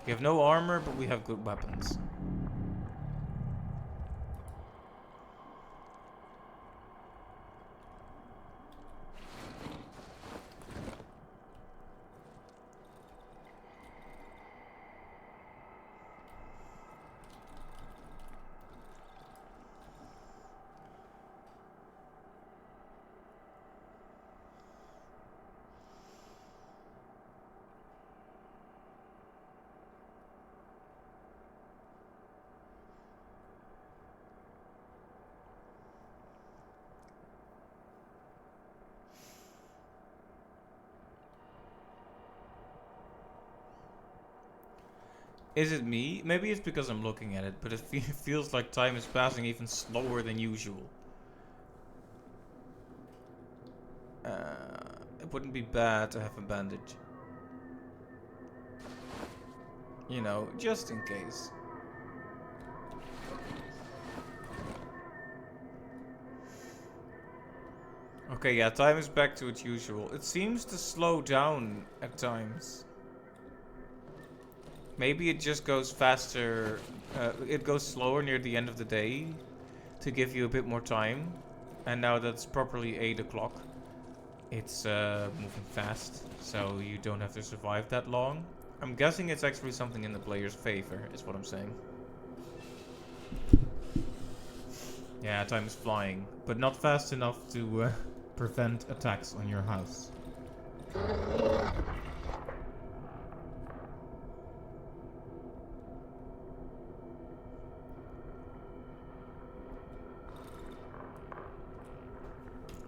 Speaker 1: We have no armor, but we have good weapons. Is it me? Maybe it's because I'm looking at it, but it feels like time is passing even slower than usual. It wouldn't be bad to have a bandage. You know, just in case. Okay, yeah, time is back to its usual. It seems to slow down at times. Maybe it just goes faster. It goes slower near the end of the day to give you a bit more time. And now that's properly 8 o'clock. It's moving fast, so you don't have to survive that long. I'm guessing it's actually something in the player's favor, is what I'm saying. Yeah, time is flying, but not fast enough to prevent attacks on your house.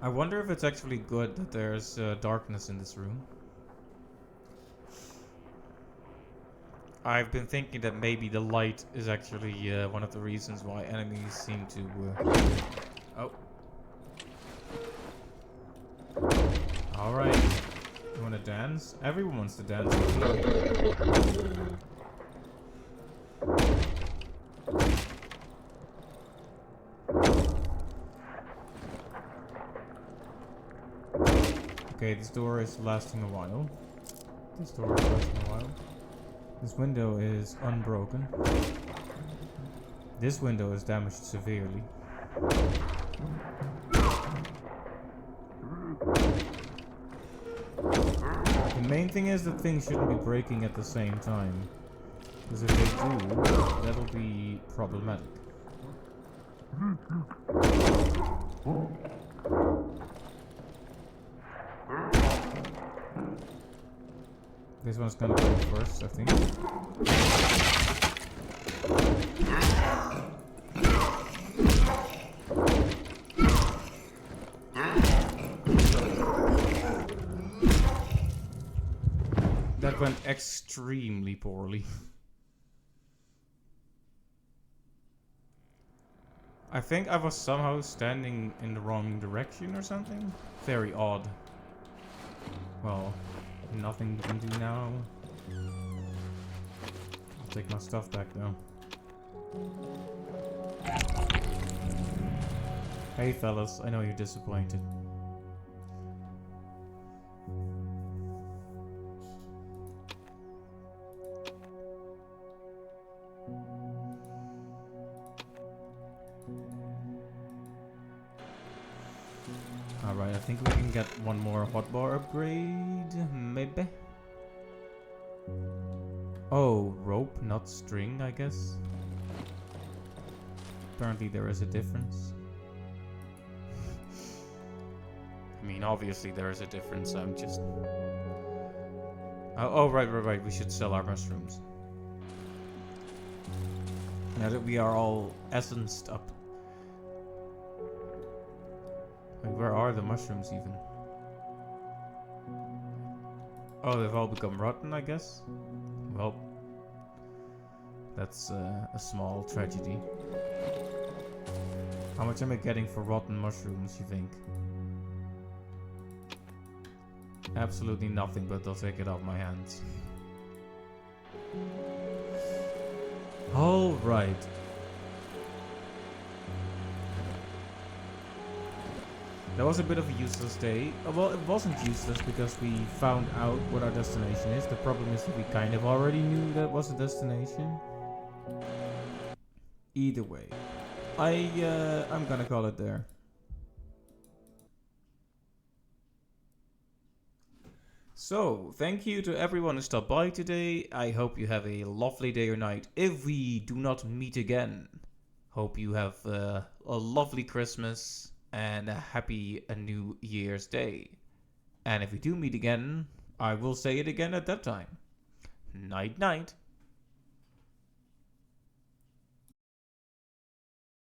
Speaker 1: I wonder if it's actually good that there's darkness in this room. I've been thinking that maybe the light is actually one of the reasons why enemies seem to... Oh. Alright. You wanna dance? Everyone wants to dance. Okay, this door is lasting a while. This door is lasting a while. This window is unbroken. This window is damaged severely. The main thing is that things shouldn't be breaking at the same time. Because if they do, that'll be problematic. This one's gonna go first, I think. That went extremely poorly. I think I was somehow standing in the wrong direction or something. Very odd. Well, nothing we can do now. I'll take my stuff back though. Hey fellas, I know you're disappointed. Alright, I think we can get one more hotbar upgrade, maybe? Oh, rope, not string, I guess. Apparently there is a difference. I mean, obviously there is a difference, I'm just... Oh, right, we should sell our mushrooms. Now that we are all essenced up. Wait, where are the mushrooms even? Oh, they've all become rotten, I guess? Well, that's a small tragedy. How much am I getting for rotten mushrooms, you think? Absolutely nothing, but they'll take it off my hands. Alright. That was a bit of a useless day. Well, it wasn't useless because we found out what our destination is. The problem is that we kind of already knew that was the destination. Either way. I'm gonna call it there. So, thank you to everyone who stopped by today. I hope you have a lovely day or night. If we do not meet again, hope you have a lovely Christmas and a happy New Year's Day. And if we do meet again, I will say it again at that time. Night night.